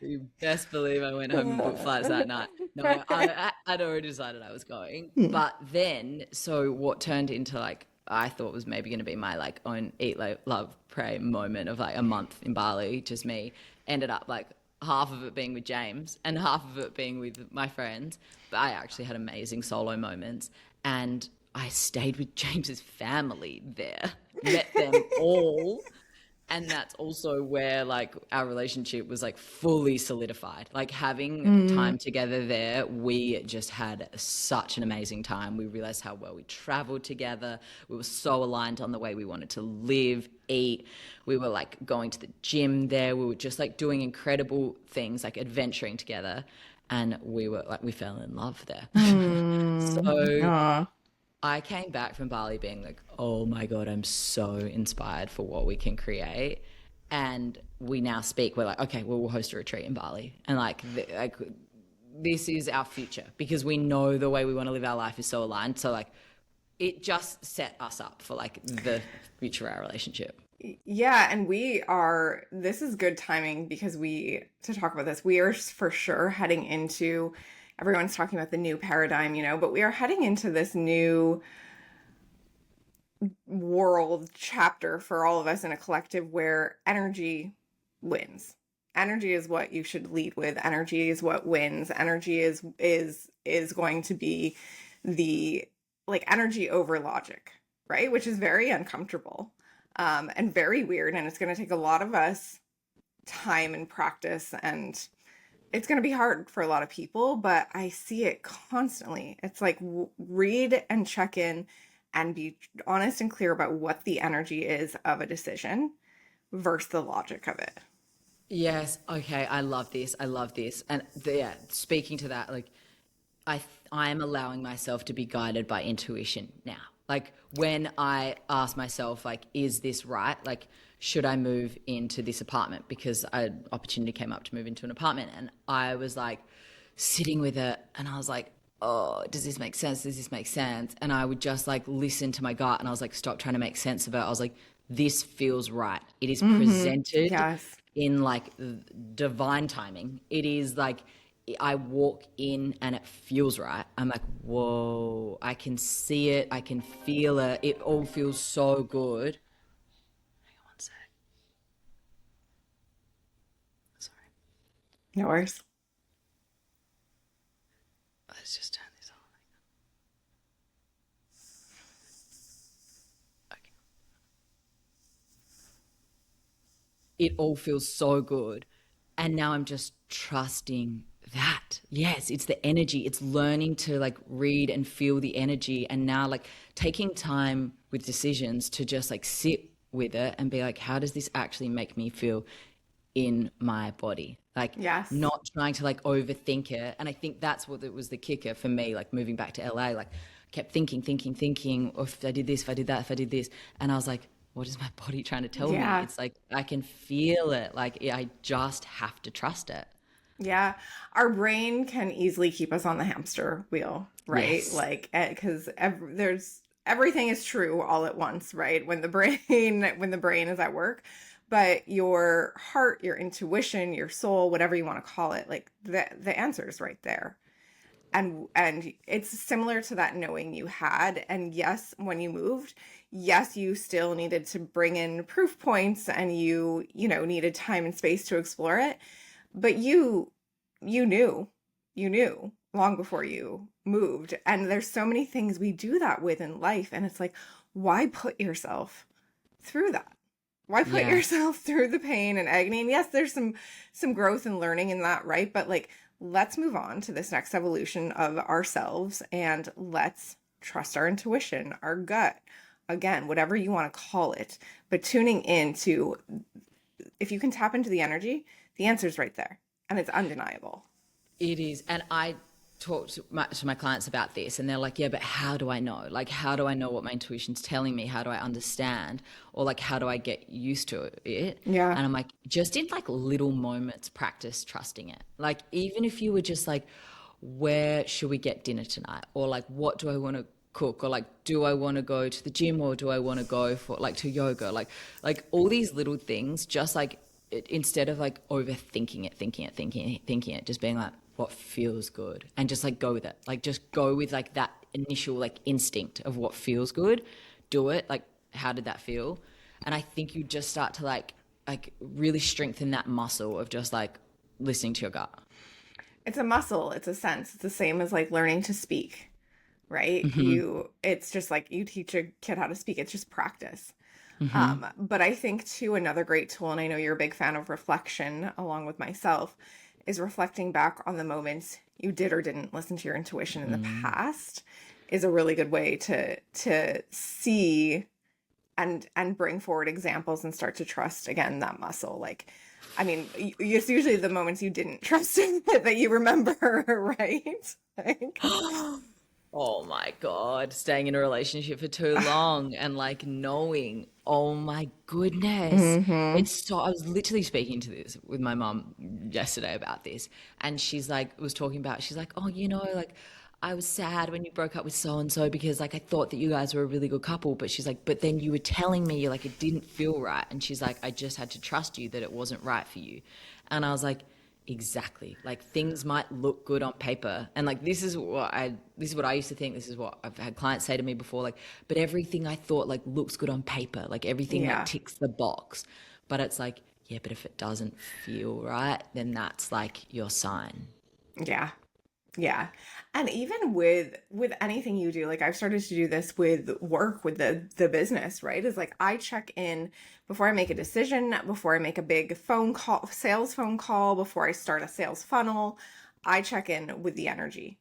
You best believe I went home and booked flights that night. No, I'd already decided I was going. But then, so what turned into like, I thought was maybe going to be my like own eat, love, pray moment of like a month in Bali, just me, ended up like half of it being with James and half of it being with my friends. But I actually had amazing solo moments. And I stayed with James's family there, met them all. And that's also where like our relationship was like fully solidified. Like having time together there, we just had such an amazing time. We realized how well we traveled together. We were so aligned on the way we wanted to live, eat. We were like going to the gym there. We were just like doing incredible things, like adventuring together. And we were like, we fell in love there. So Aw. I came back from Bali being like, oh my God, I'm so inspired for what we can create. And we now speak, we're like, okay, well, we'll host a retreat in Bali. And like this is our future because we know the way we want to live our life is so aligned. So like it just set us up for like the future of our relationship. Yeah, and this is good timing because to talk about this, we are for sure heading into, everyone's talking about the new paradigm, but we are heading into this new world chapter for all of us in a collective where energy wins. Energy is what you should lead with. Energy is what wins. Energy is going to be the like energy over logic, right? Which is very uncomfortable, and very weird. And it's going to take a lot of us time and practice, and it's going to be hard for a lot of people, but I see it constantly. It's like read and check in and be honest and clear about what the energy is of a decision versus the logic of it. Yes. Okay. I love this. I love this. And yeah, speaking to that, like I am allowing myself to be guided by intuition now. Like when I ask myself, like, is this right? Like, should I move into this apartment? Because an opportunity came up to move into an apartment, and I was like sitting with it, and I was like, oh, does this make sense? Does this make sense? And I would just like listen to my gut, and I was like, stop trying to make sense of it. I was like, this feels right. It is presented Yes. in like divine timing. It is like I walk in and it feels right. I'm like, whoa, I can see it. I can feel it. It all feels so good. Hang on one sec. Sorry. No worries. Let's just turn this on. Okay. It all feels so good. And now I'm just trusting that. Yes, it's the energy. It's learning to like read and feel the energy. And now like taking time with decisions to just like sit with it and be like, how does this actually make me feel in my body? Like Yes. not trying to like overthink it. And I think that's what it was the kicker for me, like moving back to LA, like kept thinking, oh, if I did this, if I did that, if I did this. And I was like, what is my body trying to tell me? Yeah. It's like, I can feel it. Like I just have to trust it. Yeah. Our brain can easily keep us on the hamster wheel, right? Yes. Like, because everything is true all at once, right? When the brain is at work, but your heart, your intuition, your soul, whatever you want to call it, like the answer is right there. And it's similar to that knowing you had. And yes, when you moved, yes, you still needed to bring in proof points, and you needed time and space to explore it. But you knew long before you moved. And there's so many things we do that with in life. And it's like, why put yourself through that? Why put Yeah. yourself through the pain and agony? And yes, there's some growth and learning in that, right? But like, let's move on to this next evolution of ourselves, and let's trust our intuition, our gut, again, whatever you want to call it. But tuning into, if you can tap into the energy, the answer's right there, and it's undeniable. It is. And talk to my clients about this, and they're like, yeah, but how do I know? Like, how do I know what my intuition's telling me? How do I understand? Or like, how do I get used to it? Yeah. And I'm like, just in like little moments, practice trusting it. Like, even if you were just like, where should we get dinner tonight? Or like, what do I want to cook? Or like, do I want to go to the gym, or do I want to go for like to yoga? Like all these little things, just like instead of like overthinking it, thinking it, just being like, what feels good, and just like go with it. Like just go with like that initial like instinct of what feels good. Do it. Like, how did that feel? And I think you just start to like really strengthen that muscle of just like listening to your gut. It's a muscle, it's a sense. It's the same as like learning to speak, right? Hmm. It's just like you teach a kid how to speak, it's just practice. Hmm. But I think too, another great tool, and I know you're a big fan of reflection along with myself, is reflecting back on the moments you did or didn't listen to your intuition in the Mm. past is a really good way to see and bring forward examples and start to trust again that muscle. Like, I mean, it's usually the moments you didn't trust it that you remember, right? Like, Oh my God, staying in a relationship for too long and like knowing, oh my goodness. mm-hmm. I was literally speaking to this with my mum yesterday about this, and she's like, she's like, oh, like I was sad when you broke up with so and so because like I thought that you guys were a really good couple, but she's like, but then you were telling me like it didn't feel right. And she's like, I just had to trust you that it wasn't right for you. And I was like, exactly. Like things might look good on paper. And like this is what I used to think. This is what I've had clients say to me before, like, but everything I thought like looks good on paper. Like everything like Yeah. ticks the box. But it's like, yeah, but if it doesn't feel right, then that's like your sign. Yeah. Yeah. And even with anything you do, like I've started to do this with work, with the business, right? Is like I check in before I make a decision, before I make a big phone call, sales phone call, before I start a sales funnel, I check in with the energy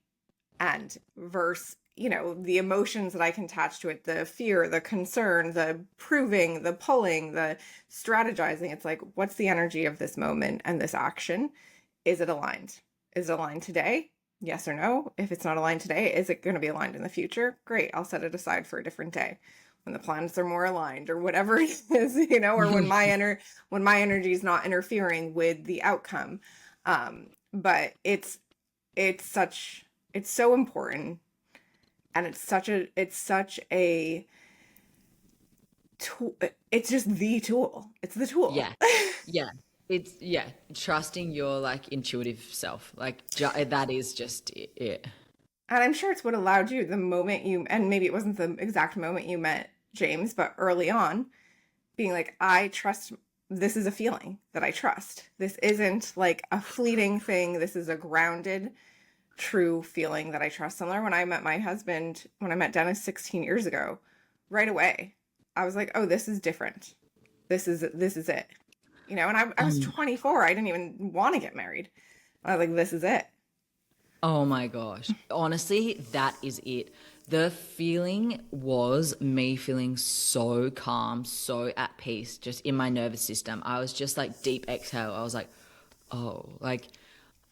and verse, the emotions that I can attach to it, the fear, the concern, the proving, the pulling, the strategizing. It's like, what's the energy of this moment and this action? Is it aligned? Is it aligned today? Yes or no? If it's not aligned today, is it going to be aligned in the future? Great, I'll set it aside for a different day when the planets are more aligned or whatever it is, or when my energy is not interfering with the outcome. But it's such it's so important, and it's such a tool. It's just the tool. It's the tool. Yeah. Yeah. Yeah, trusting your like intuitive self. Like that is just it. And I'm sure it's what allowed you the moment you, and maybe it wasn't the exact moment you met James, but early on, being like, I trust, this is a feeling that I trust. This isn't like a fleeting thing. This is a grounded, true feeling that I trust. Similar when I met my husband, when I met Dennis 16 years ago, right away, I was like, oh, this is different. This is it. And I was Um, 24. I didn't even want to get married. I was like, this is it. oh my gosh. Honestly, that is it. The feeling was me feeling so calm, so at peace, just in my nervous system. I was just like deep exhale. I was like, oh, like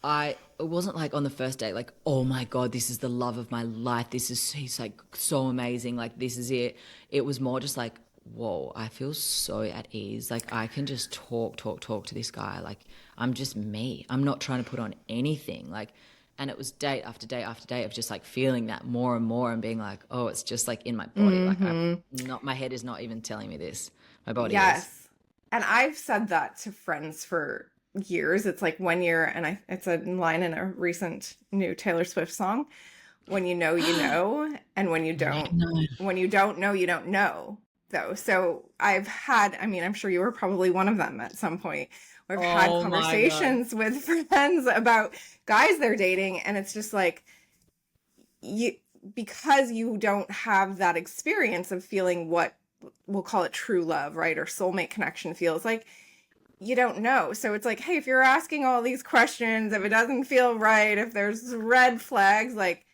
it wasn't like on the first date, like, oh my God, this is the love of my life. He's like so amazing. Like, this is it. It was more just like, whoa, I feel so at ease. Like, I can just talk to this guy. Like, I'm just me. I'm not trying to put on anything. Like, and it was date after date after date of just like feeling that more and more and being like, oh, it's just like in my body. Like, I'm Mm-hmm. not, my head is not even telling me this. My body is. Yes. And I've said that to friends for years. It's like when you're, and it's a line in a recent new Taylor Swift song. When you know, you know, and No, no. when you don't know, you don't know, though. So I've had, I mean, I'm sure you were probably one of them at some point. Where I've had Oh my God. conversations with friends about guys they're dating, and it's just like, you, because you don't have that experience of feeling what we'll call it true love, right? Or soulmate connection feels like, you don't know. So it's like, hey, if you're asking all these questions, if it doesn't feel right, if there's red flags, like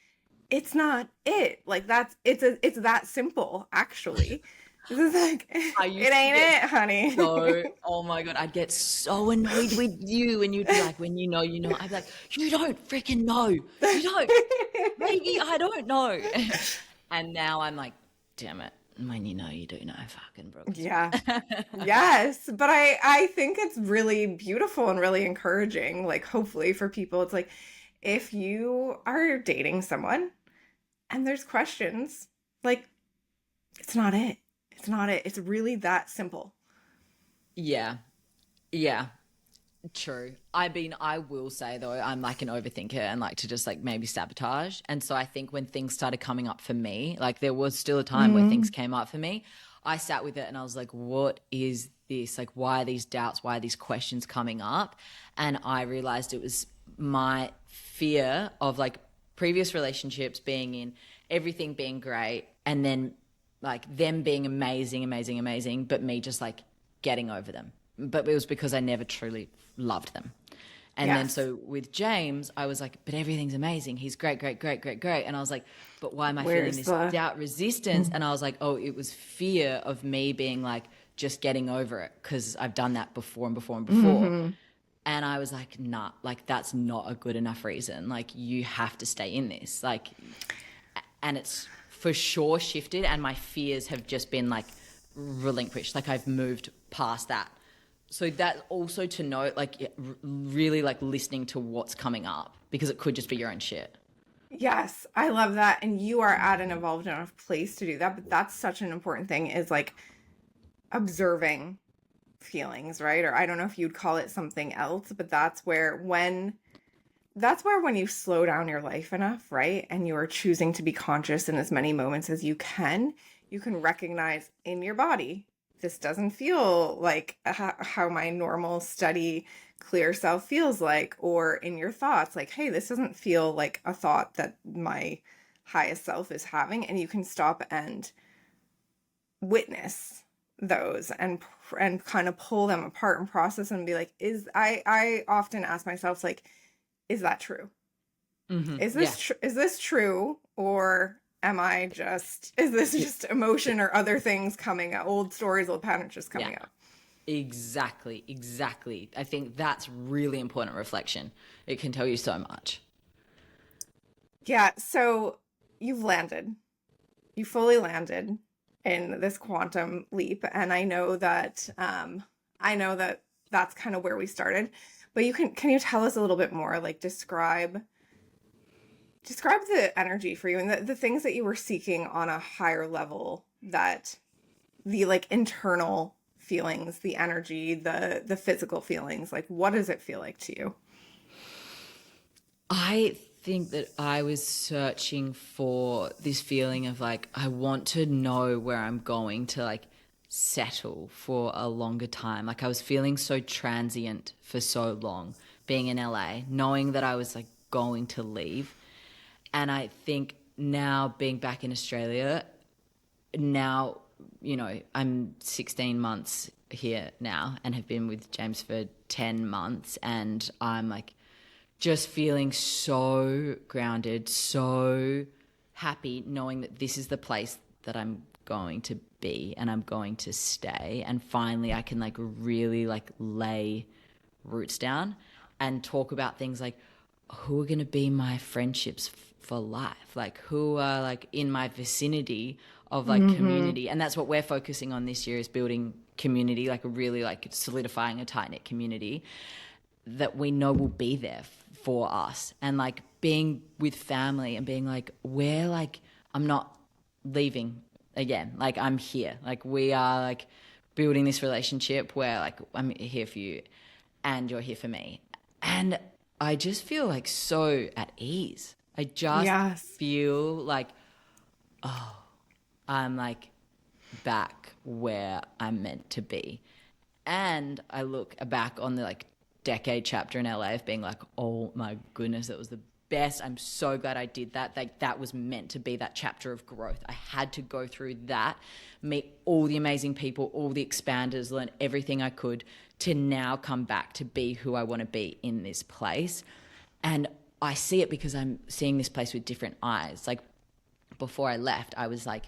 it's not it. Like it's that simple, actually. This is like, I it used to ain't get it, honey. so, oh my God, I'd get so annoyed with you and you'd be like, when you know, you know. I'd be like, you don't freaking know. You don't. Maybe I don't know. And now I'm like, damn it. When you know, you do know, fucking Brooke. Yeah. Yes, but I think it's really beautiful and really encouraging, like hopefully for people. It's like if you are dating someone and there's questions, like it's not it. It's not it. It's really that simple. Yeah. Yeah. True. I will say though, I'm like an overthinker and like to just like maybe sabotage. And so I think when things started coming up for me, like there was still a time where things Mm, came up for me, I sat with it and I was like, what is this? Like, why are these doubts? Why are these questions coming up? And I realized it was my fear of like previous relationships being in, everything being great, and then like them being amazing, amazing, amazing, but me just like getting over them. But it was because I never truly loved them. And then yes. so with James, I was like, but everything's amazing. He's great, great, great, great, great. And I was like, but why am I feeling Where's this the doubt resistance? And I was like, oh, it was fear of me being like, just getting over it because I've done that before and before and before. hmm And I was like, nah, like that's not a good enough reason. Like you have to stay in this. Like, and it's for sure shifted and my fears have just been like relinquished. Like I've moved past that. So that also to note, like really like listening to what's coming up because it could just be your own shit. Yes, I love that. And you are at an evolved enough place to do that. But that's such an important thing is like observing feelings, right? Or I don't know if you'd call it something else, but that's where when you slow down your life enough, right? And you are choosing to be conscious in as many moments as you can recognize in your body, this doesn't feel like how my normal, steady, clear self feels like, or in your thoughts, like, hey, this doesn't feel like a thought that my highest self is having. And you can stop and witness those and kind of pull them apart and process and be like, I often ask myself, like, is that true? Yeah. Is this true, or is this Yeah. just emotion or other things coming up, old stories, old patterns just Yeah. coming up? Exactly. Exactly. I think that's really important reflection. It can tell you so much. Yeah, so you've landed. You fully landed in this quantum leap, and I know that that's kind of where we started. But can you tell us a little bit more, like describe the energy for you and the things that you were seeking on a higher level, that the like internal feelings, the energy, the physical feelings, like what does it feel like to you? I think that I was searching for this feeling of like, I want to know where I'm going to like settle for a longer time. Like I was feeling so transient for so long being in LA, knowing that I was like going to leave. And I think now being back in Australia, now, you know, I'm 16 months here now and have been with James for 10 months. And I'm like just feeling so grounded, so happy knowing that this is the place that I'm going to be and I'm going to stay. And finally, I can like really like lay roots down and talk about things like who are going to be my friendships for life, like who are like in my vicinity of like Mm-hmm. community. And that's what we're focusing on this year is building community, like a really like solidifying a tight knit community that we know will be there for us, and like being with family and being like, we're like, I'm not leaving again, like I'm here, like we are like building this relationship where like I'm here for you and you're here for me. And I just feel like so at ease. I just Yes. feel like I'm like back where I'm meant to be. And I look back on the like decade chapter in LA of being like, oh my goodness, that was the best. I'm so glad I did that. Like that was meant to be that chapter of growth. I had to go through that, meet all the amazing people, all the expanders, learn everything I could to now come back to be who I want to be in this place. And I see it because I'm seeing this place with different eyes. Like before I left, I was like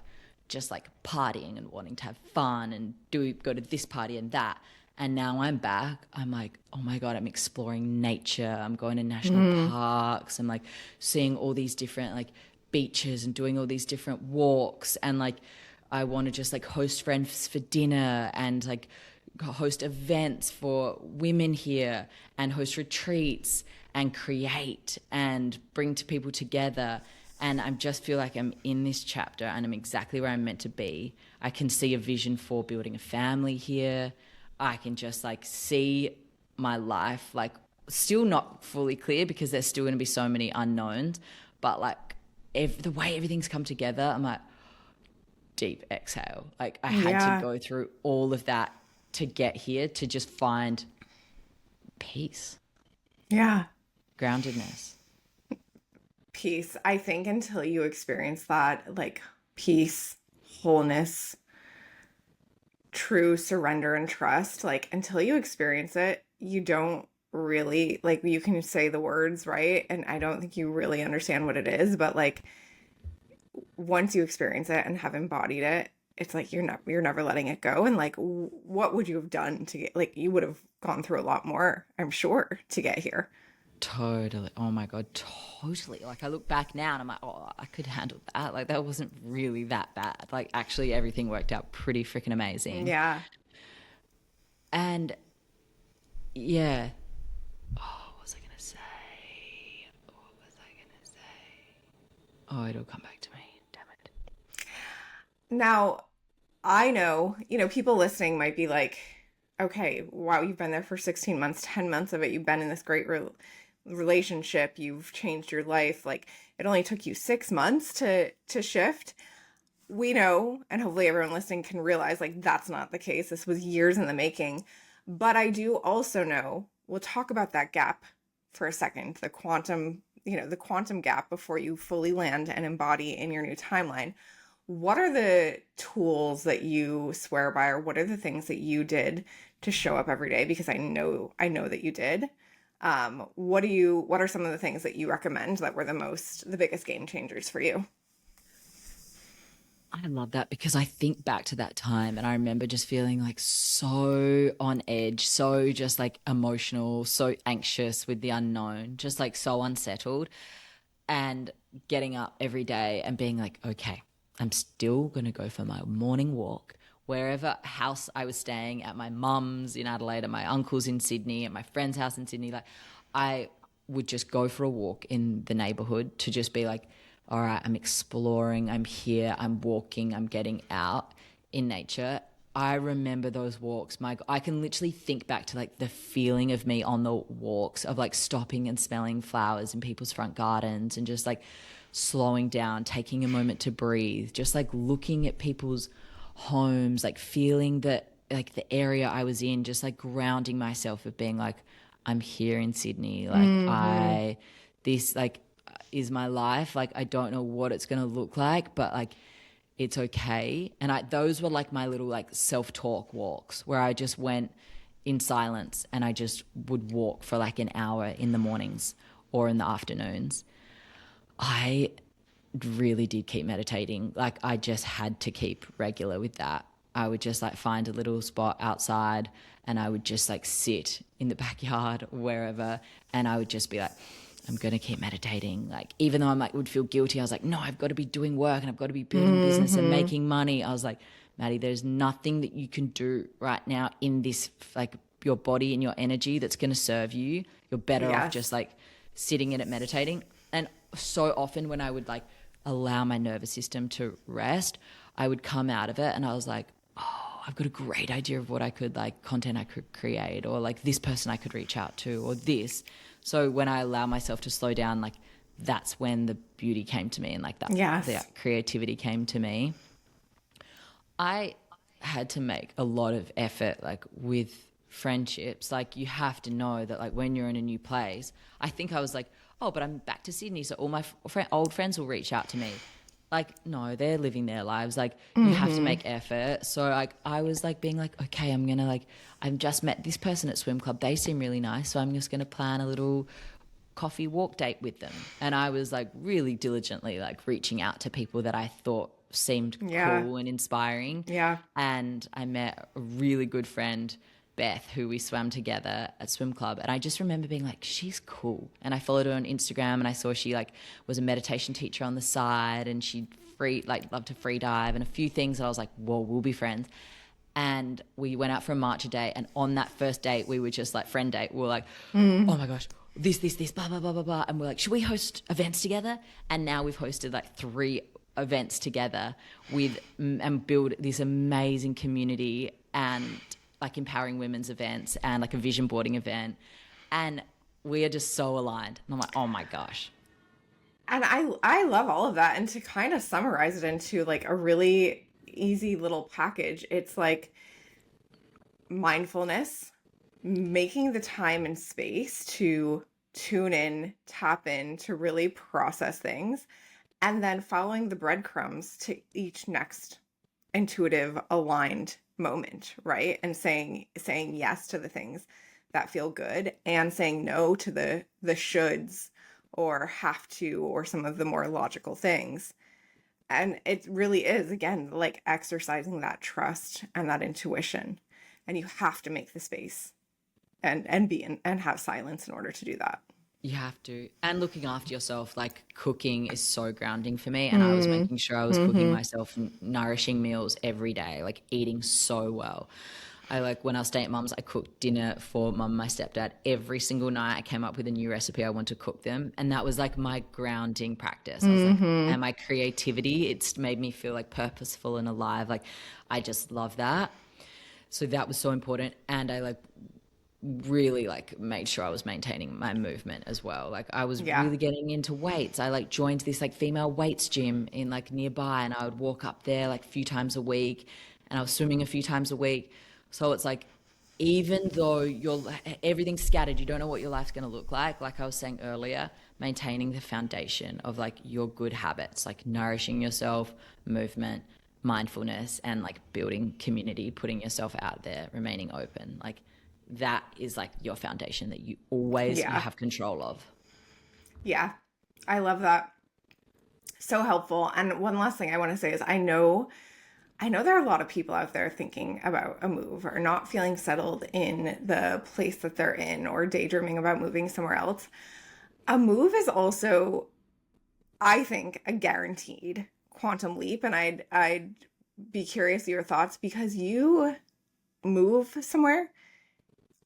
just like partying and wanting to have fun and go to this party and that. And now I'm back. I'm like, oh my God, I'm exploring nature. I'm going to national parks. I'm like seeing all these different like beaches and doing all these different walks. And like, I want to just like host friends for dinner and like host events for women here and host retreats and create and bring to people together. And I just feel like I'm in this chapter and I'm exactly where I'm meant to be. I can see a vision for building a family here. I can just like see my life, like still not fully clear because there's still going to be so many unknowns, but like the way everything's come together, I'm like, deep exhale. Like I had to go through all of that to get here, to just find peace. Yeah. Groundedness. Peace. I think until you experience that, like peace, wholeness, true surrender and trust, like until you experience it, you don't really, like, you can say the words, right? And I don't think you really understand what it is, but like once you experience it and have embodied it, it's like you're never letting it go. And like what would you have done to get, like, you would have gone through a lot more, I'm sure, to get here. Totally. Oh my God, totally. Like I look back now and I'm like, oh, I could handle that. Like that wasn't really that bad. Like actually everything worked out pretty freaking amazing. Yeah. And yeah. Oh, what was I going to say? What was I going to say? Oh, it'll come back to me. Damn it. Now, I know, people listening might be like, okay, wow, you've been there for 16 months, 10 months of it. You've been in this great relationship. You've changed your life. Like it only took you 6 months to shift. We know, and hopefully everyone listening can realize like that's not the case. This was years in the making. But I do also know, we'll talk about that gap for a second, the quantum gap before you fully land and embody in your new timeline. What are the tools that you swear by, or what are the things that you did to show up every day? Because I know that you did. What are some of the things that you recommend that were the biggest game changers for you? I love that because I think back to that time and I remember just feeling like so on edge, so just like emotional, so anxious with the unknown, just like so unsettled, and getting up every day and being like, okay, I'm still going to go for my morning walk wherever house I was staying, at my mum's in Adelaide, at my uncle's in Sydney, at my friend's house in Sydney. Like I would just go for a walk in the neighborhood to just be like, all right, I'm exploring, I'm here, I'm walking, I'm getting out in nature. I remember those walks. I can literally think back to like the feeling of me on the walks, of like stopping and smelling flowers in people's front gardens and just like slowing down, taking a moment to breathe, just like looking at people's homes, like feeling that, like the area I was in, just like grounding myself of being like, I'm here in Sydney. Like this like is my life. Like I don't know what it's going to look like, but like it's okay. And those were like my little like self-talk walks where I just went in silence and I just would walk for like an hour in the mornings or in the afternoons. I really did keep meditating. Like I just had to keep regular with that. I would just like find a little spot outside and I would just like sit in the backyard or wherever, and I would just be like, I'm going to keep meditating. Like, even though I would feel guilty, I was like, no, I've got to be doing work and I've got to be building business and making money. I was like, Maddie, there's nothing that you can do right now in this, like your body and your energy that's going to serve you. You're better off just like sitting in it, meditating. And so often when I would like allow my nervous system to rest, I would come out of it and I was like, oh, I've got a great idea of what I could like, content I could create, or like this person I could reach out to, or this. So when I allow myself to slow down, like that's when the beauty came to me and like that the creativity came to me. I had to make a lot of effort like with friendships. Like you have to know that like when you're in a new place, I think I was like, oh, but I'm back to Sydney, so all my old friends will reach out to me. Like, no, they're living their lives. Like, you have to make effort. So, like, I was, like, being like, okay, I'm going to, like, I've just met this person at swim club. They seem really nice. So I'm just going to plan a little coffee walk date with them. And I was, like, really diligently, like, reaching out to people that I thought seemed Yeah. cool and inspiring. Yeah. And I met a really good friend, Beth, who we swam together at swim club. And I just remember being like, she's cool. And I followed her on Instagram, and I saw she like was a meditation teacher on the side, and she loved to free dive and a few things that I was like, whoa, we'll be friends. And we went out for a matcha date, and on that first date we were just like friend date, we were like, oh my gosh, this blah blah blah blah blah, and we're like, should we host events together? And now we've hosted like 3 events together with and build this amazing community, and like empowering women's events, and like a vision boarding event, and we are just so aligned. And I'm like, oh my gosh. And I love all of that. And to kind of summarize it into like a really easy little package, it's like mindfulness, making the time and space to tune in, tap in, to really process things, and then following the breadcrumbs to each next intuitive, aligned moment, right? And saying yes to the things that feel good, and saying no to the shoulds or have to, or some of the more logical things. And it really is, again, like exercising that trust and that intuition. And you have to make the space and be in, and have silence in order to do that. You have to. And looking after yourself, like cooking is so grounding for me. And I was making sure I was cooking Mm-hmm. myself nourishing meals every day, like eating so well. I like when I was staying at mum's, I cooked dinner for mum and my stepdad every single night. I came up with a new recipe I want to cook them. And that was like my grounding practice. I was like, Mm-hmm. and my creativity, it's made me feel like purposeful and alive. Like I just love that. So that was so important. And I like really like made sure I was maintaining my movement as well. Like I was Yeah. really getting into weights. I like joined this like female weights gym in like nearby, and I would walk up there like a few times a week, and I was swimming a few times a week. So it's like, even though everything's scattered, you don't know what your life's going to look like I was saying earlier, maintaining the foundation of like your good habits, like nourishing yourself, movement, mindfulness, and like building community, putting yourself out there, remaining open. Like that is like your foundation that you Yeah. have control of. Yeah. I love that. So helpful. And one last thing I want to say is I know there are a lot of people out there thinking about a move, or not feeling settled in the place that they're in, or daydreaming about moving somewhere else. A move is also, I think, a guaranteed quantum leap. And I'd be curious of your thoughts, because you move somewhere,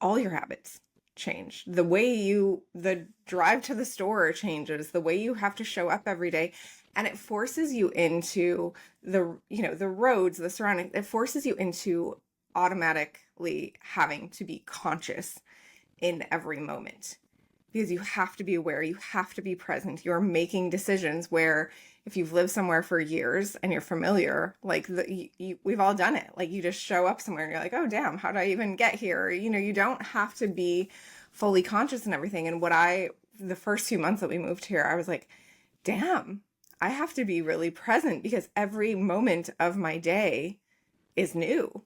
all your habits change. The drive to the store changes, the way you have to show up every day. And it forces you into the roads, the surrounding, it forces you into automatically having to be conscious in every moment, because you have to be aware, you have to be present. You're making decisions where, if you've lived somewhere for years and you're familiar, like we've all done it. Like you just show up somewhere and you're like, oh damn, how did I even get here? You don't have to be fully conscious and everything. And the first 2 months that we moved here, I was like, damn, I have to be really present, because every moment of my day is new.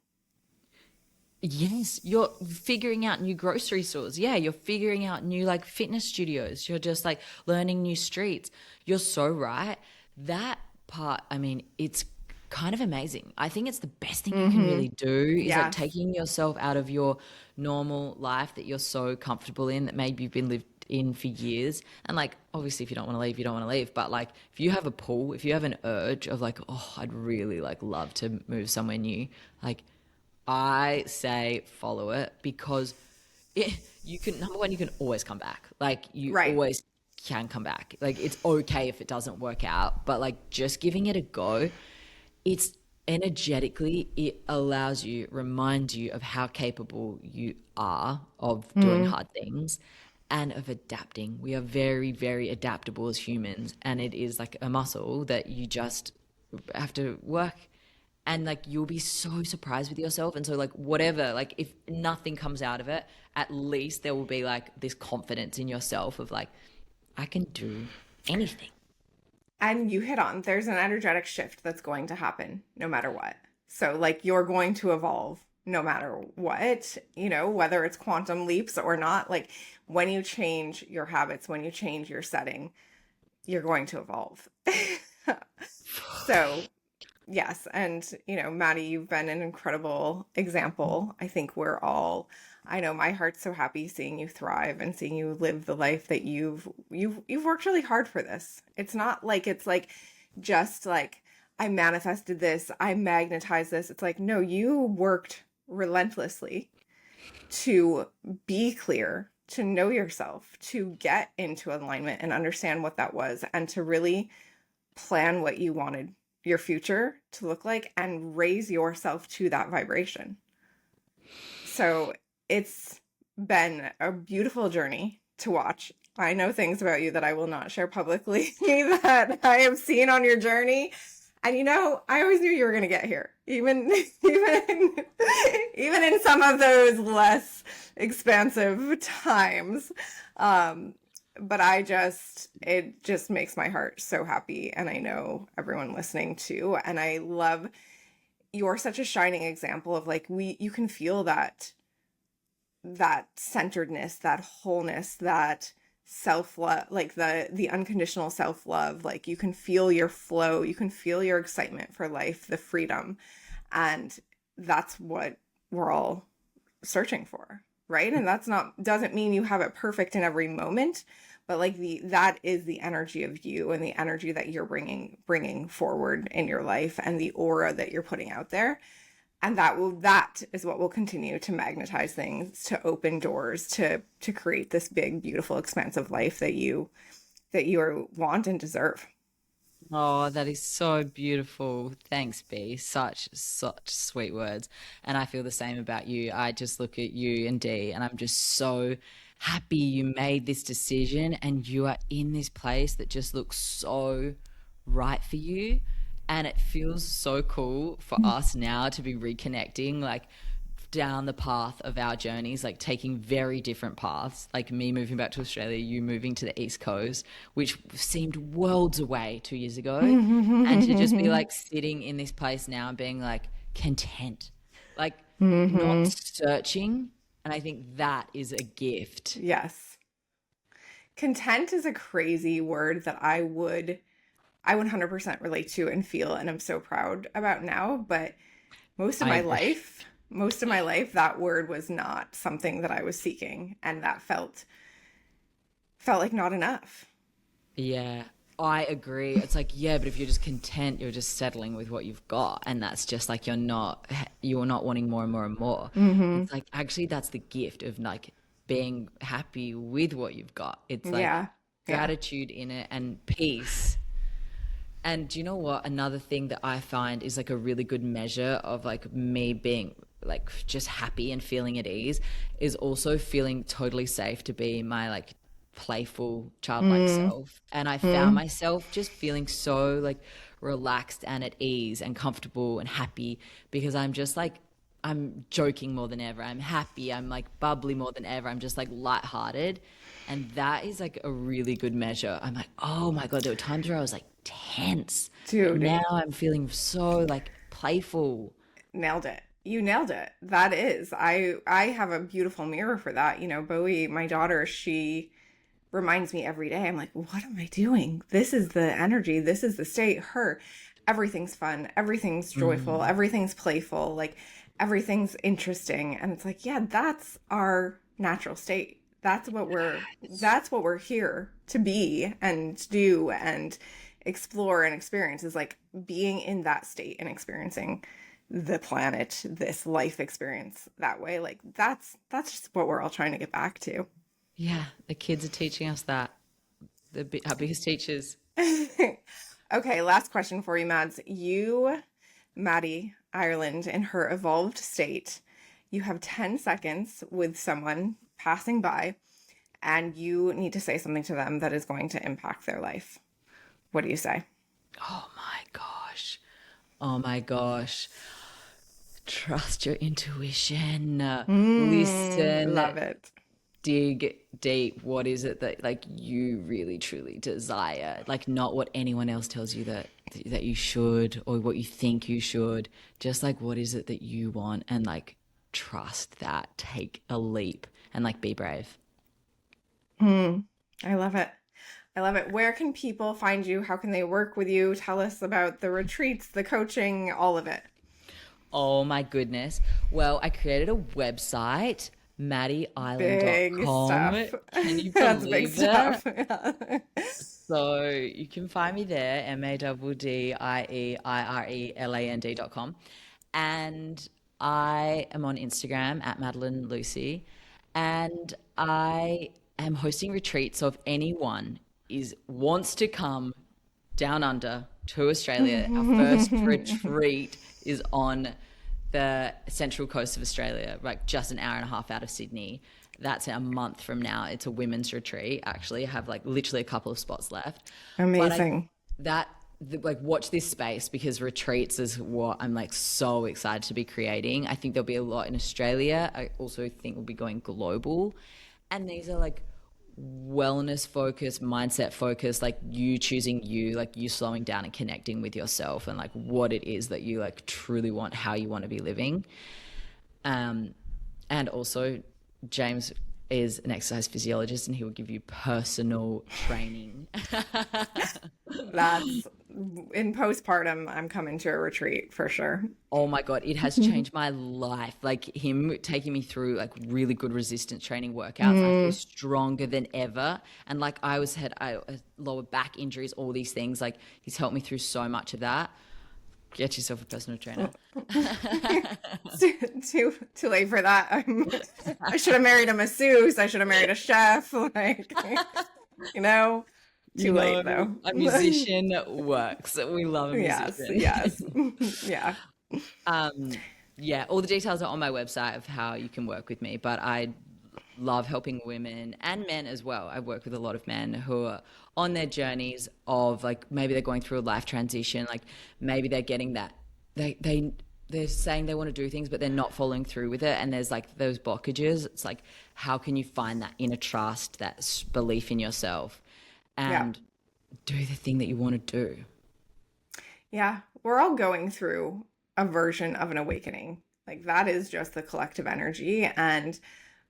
Yes, you're figuring out new grocery stores. Yeah, you're figuring out new like fitness studios. You're just like learning new streets. You're so right. That part, I mean, it's kind of amazing. I think it's the best thing you can Mm-hmm. really do is like Yes. taking yourself out of your normal life that you're so comfortable in, that maybe you've been lived in for years. And like, obviously, if you don't want to leave, you don't want to leave. But like, if you have a pull, if you have an urge of like, oh, I'd really like love to move somewhere new, like, I say follow it, because you can, number one, you can always come back. Like you Right. always can come back. Like it's okay if it doesn't work out, but like just giving it a go, it's energetically, it allows you, reminds you of how capable you are of doing Mm. hard things and of adapting. We are very, very adaptable as humans, and it is like a muscle that you just have to work, and like you'll be so surprised with yourself. And so like whatever, like if nothing comes out of it, at least there will be like this confidence in yourself of like, I can do anything. And you hit on, there's an energetic shift that's going to happen no matter what. So, like, you're going to evolve no matter what, whether it's quantum leaps or not. Like, when you change your habits, when you change your setting, you're going to evolve. So, Yes, and Maddie, you've been an incredible example. I think I know my heart's so happy seeing you thrive and seeing you live the life that you've worked really hard for this. It's not like it's like just like I manifested this, I magnetized this. It's like no, you worked relentlessly to be clear, to know yourself, to get into alignment and understand what that was, and to really plan what you wanted your future to look like and raise yourself to that vibration. So it's been a beautiful journey to watch. I know things about you that I will not share publicly that I have seen on your journey. And I always knew you were going to get here, even in some of those less expansive times. But it just makes my heart so happy. And I know everyone listening too. And I love, you're such a shining example of like, you can feel that centeredness, that wholeness, that self-love, like the unconditional self-love. Like you can feel your flow, you can feel your excitement for life, the freedom. And that's what we're all searching for, right? And doesn't mean you have it perfect in every moment, but like that is the energy of you and the energy that you're bringing forward in your life and the aura that you're putting out there. And that is what will continue to magnetize things, to open doors, to create this big, beautiful, expansive life that you want and deserve. Oh, that is so beautiful. Thanks, B. Such sweet words. And I feel the same about you. I just look at you and D, and I'm just so happy you made this decision and you are in this place that just looks so right for you. And it feels so cool for us now to be reconnecting, like down the path of our journeys, like taking very different paths, like me moving back to Australia, you moving to the East Coast, which seemed worlds away 2 years ago. And to just be like sitting in this place now and being like content, like not searching. And I think that is a gift. Yes. Content is a crazy word that I 100% relate to and feel and I'm so proud about now, but most of I my agree. life, most of my life that word was not something that I was seeking, and that felt like not enough. Yeah, I agree. It's like, yeah, but if you're just content, you're just settling with what you've got. And that's just like you're not wanting more and more and more. Hmm. It's like actually that's the gift of like being happy with what you've got. It's like Yeah. Yeah. gratitude in it and peace. And do you know what? Another thing that I find is like a really good measure of like me being like just happy and feeling at ease is also feeling totally safe to be my like playful childlike Mm-hmm. self. And I found myself just feeling so like relaxed and at ease and comfortable and happy because I'm just like I'm joking more than ever. I'm happy. I'm like bubbly more than ever. I'm just like lighthearted. And that is like a really good measure. I'm like, oh my God, there were times where I was like tense, but Dude, now I'm feeling so like playful. nailed it. You nailed it. That is. I have a beautiful mirror for that. Bowie, my daughter, she reminds me every day. I'm like, what am I doing? This is the energy. This is the state. Everything's fun. Everything's joyful. Mm, Everything's playful. Like everything's interesting. And it's like, yeah, that's our natural state. That's what we're here to be and do and explore and experience, is like being in that state and experiencing the planet, this life experience that way. Like that's just what we're all trying to get back to. yeah, the kids are teaching us that. Our biggest teachers. Okay, last question for you, Mads. Maddie Ireland, in her evolved state, you have 10 seconds with someone passing by, and you need to say something to them that is going to impact their life. What do you say? Oh my gosh. Oh my gosh. Trust your intuition. Listen, Love it. dig deep. What is it that like you really truly desire? Like not what anyone else tells you that you should or what you think you should. Just like what is it that you want and like trust that. Take a leap and like be brave. Mm, I love it. I love it. Where can people find you? How can they work with you? Tell us about the retreats, the coaching, all of it. Oh my goodness. Well, I created a website, Big maddieisland.com. stuff. Can you That's big believe that? stuff. So you can find me there, maddieirland.com. And I am on Instagram at Madeline Lucy. And I am hosting retreats. So if anyone is wants to come down under to Australia, our first retreat is on the central coast of Australia, like just an hour and a half out of Sydney. That's a month from now. It's a women's retreat. Actually, I have like literally a couple of spots left. But I Amazing. that like watch this space because retreats is what I'm like so excited to be creating. I think there'll be a lot in Australia. I also think we'll be going global. And these are like wellness focused, mindset focused, like you choosing you, like you slowing down and connecting with yourself and like what it is that you like truly want, how you want to be living. And also James is an exercise physiologist and he will give you personal training. That's in postpartum. I'm coming to a retreat for sure. Oh my God, it has changed my life. Like him taking me through like really good resistance training workouts. I feel stronger than ever. And like I lower back injuries, all these things. Like he's helped me through so much of that. Get yourself a personal trainer. Too late for that. I should have married a masseuse. I should have married a chef. Like, you know, too late though. A musician works. We love a Yes, musician. yes, yeah. Um, yeah, all the details are on my website of how you can work with me, but I love helping women and men as well. I work with a lot of men who are on their journeys of like maybe they're going through a life transition, like maybe they're getting that they're saying they want to do things but they're not following through with it and there's like those blockages. It's like how can you find that inner trust, that belief in yourself Yeah. and do the thing that you want to do. Yeah. We're all going through a version of an awakening. Like that is just the collective energy. And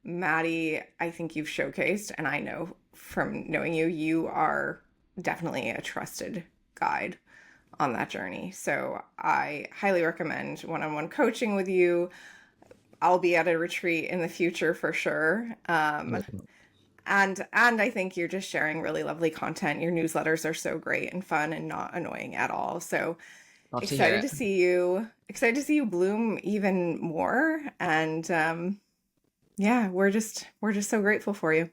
Maddie, I think you've showcased, and I know from knowing you, you are definitely a trusted guide on that journey. So I highly recommend one-on-one coaching with you. I'll be at a retreat in the future for sure. And I think you're just sharing really lovely content. Your newsletters are so great and fun and not annoying at all. So Love to hear it. excited to see you bloom even more. And yeah, we're just so grateful for you.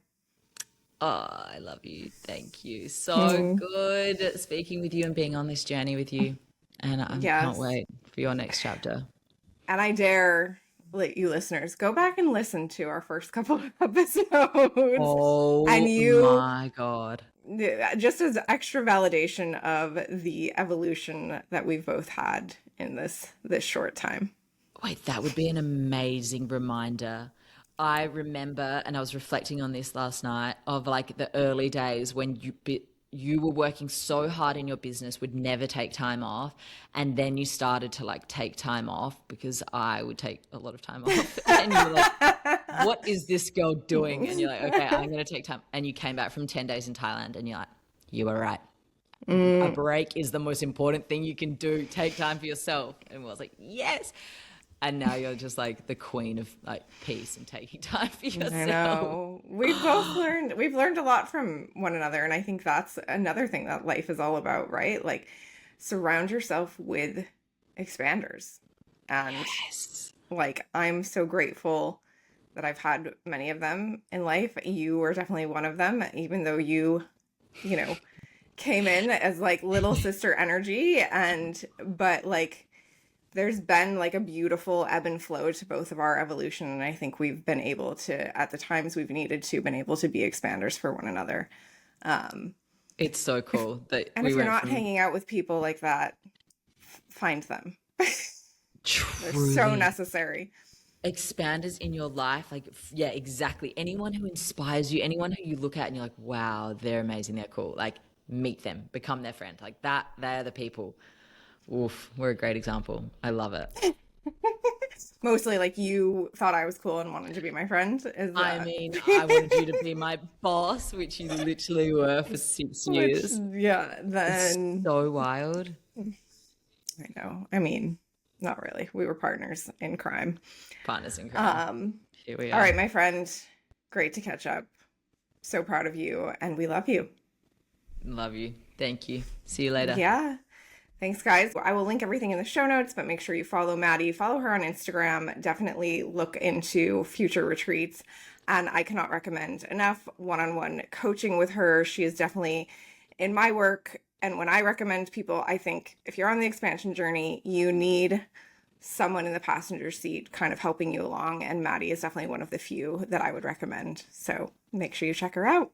Oh, I love you. Thank you. So Mhm. good speaking with you and being on this journey with you. And I can't Yes. wait for your next chapter. And I dare you listeners go back and listen to our first couple of episodes. And Oh you my God. just as extra validation of the evolution that we've both had in this short time. Wait, that would be an amazing reminder. I remember, and I was reflecting on this last night, of like the early days when you were working so hard in your business, would never take time off, and then you started to like take time off because I would take a lot of time off, and you were like, "What is this girl doing?" And you're like, "Okay, I'm gonna take time." And you came back from 10 days in Thailand, and you're like, "You were right. A Mm, break is the most important thing you can do. Take time for yourself." And I was like, yes. And now you're just like the queen of like peace and taking time for I yourself. know. We've learned a lot from one another, and I think that's another thing that life is all about, right? Like surround yourself with expanders. And Yes. like I'm so grateful that I've had many of them in life. You were definitely one of them, even though you know, came in as like little sister energy but like there's been like a beautiful ebb and flow to both of our evolution, and I think we've been able to at the times we've needed to been able to be expanders for one another. Um It's so if cool that and we if you're went not from hanging out with people like that, find them. They're so truly necessary. expanders in your life. Like, yeah, exactly. Anyone who inspires you, anyone who you look at and you're like, wow, they're amazing, they're cool. Like, meet them, become their friend. Like that, they're the people. Oof, we're a great example. I love it. Mostly like you thought I was cool and wanted to be my friend. Is I that mean, I wanted you to be my boss, which you literally were for 6 years. which yeah, It's then so wild. I know. I mean, not really. We were partners in crime. Partners in crime. Um, Here we all are. right, my friend. Great to catch up. So proud of you and we love you. Love you. Thank you. See you later. Yeah. Thanks, guys. I will link everything in the show notes, but make sure you follow Maddie, follow her on Instagram. Definitely look into future retreats. And I cannot recommend enough one-on-one coaching with her. She is definitely in my work. And when I recommend people, I think if you're on the expansion journey, you need someone in the passenger seat kind of helping you along. And Maddie is definitely one of the few that I would recommend. So make sure you check her out.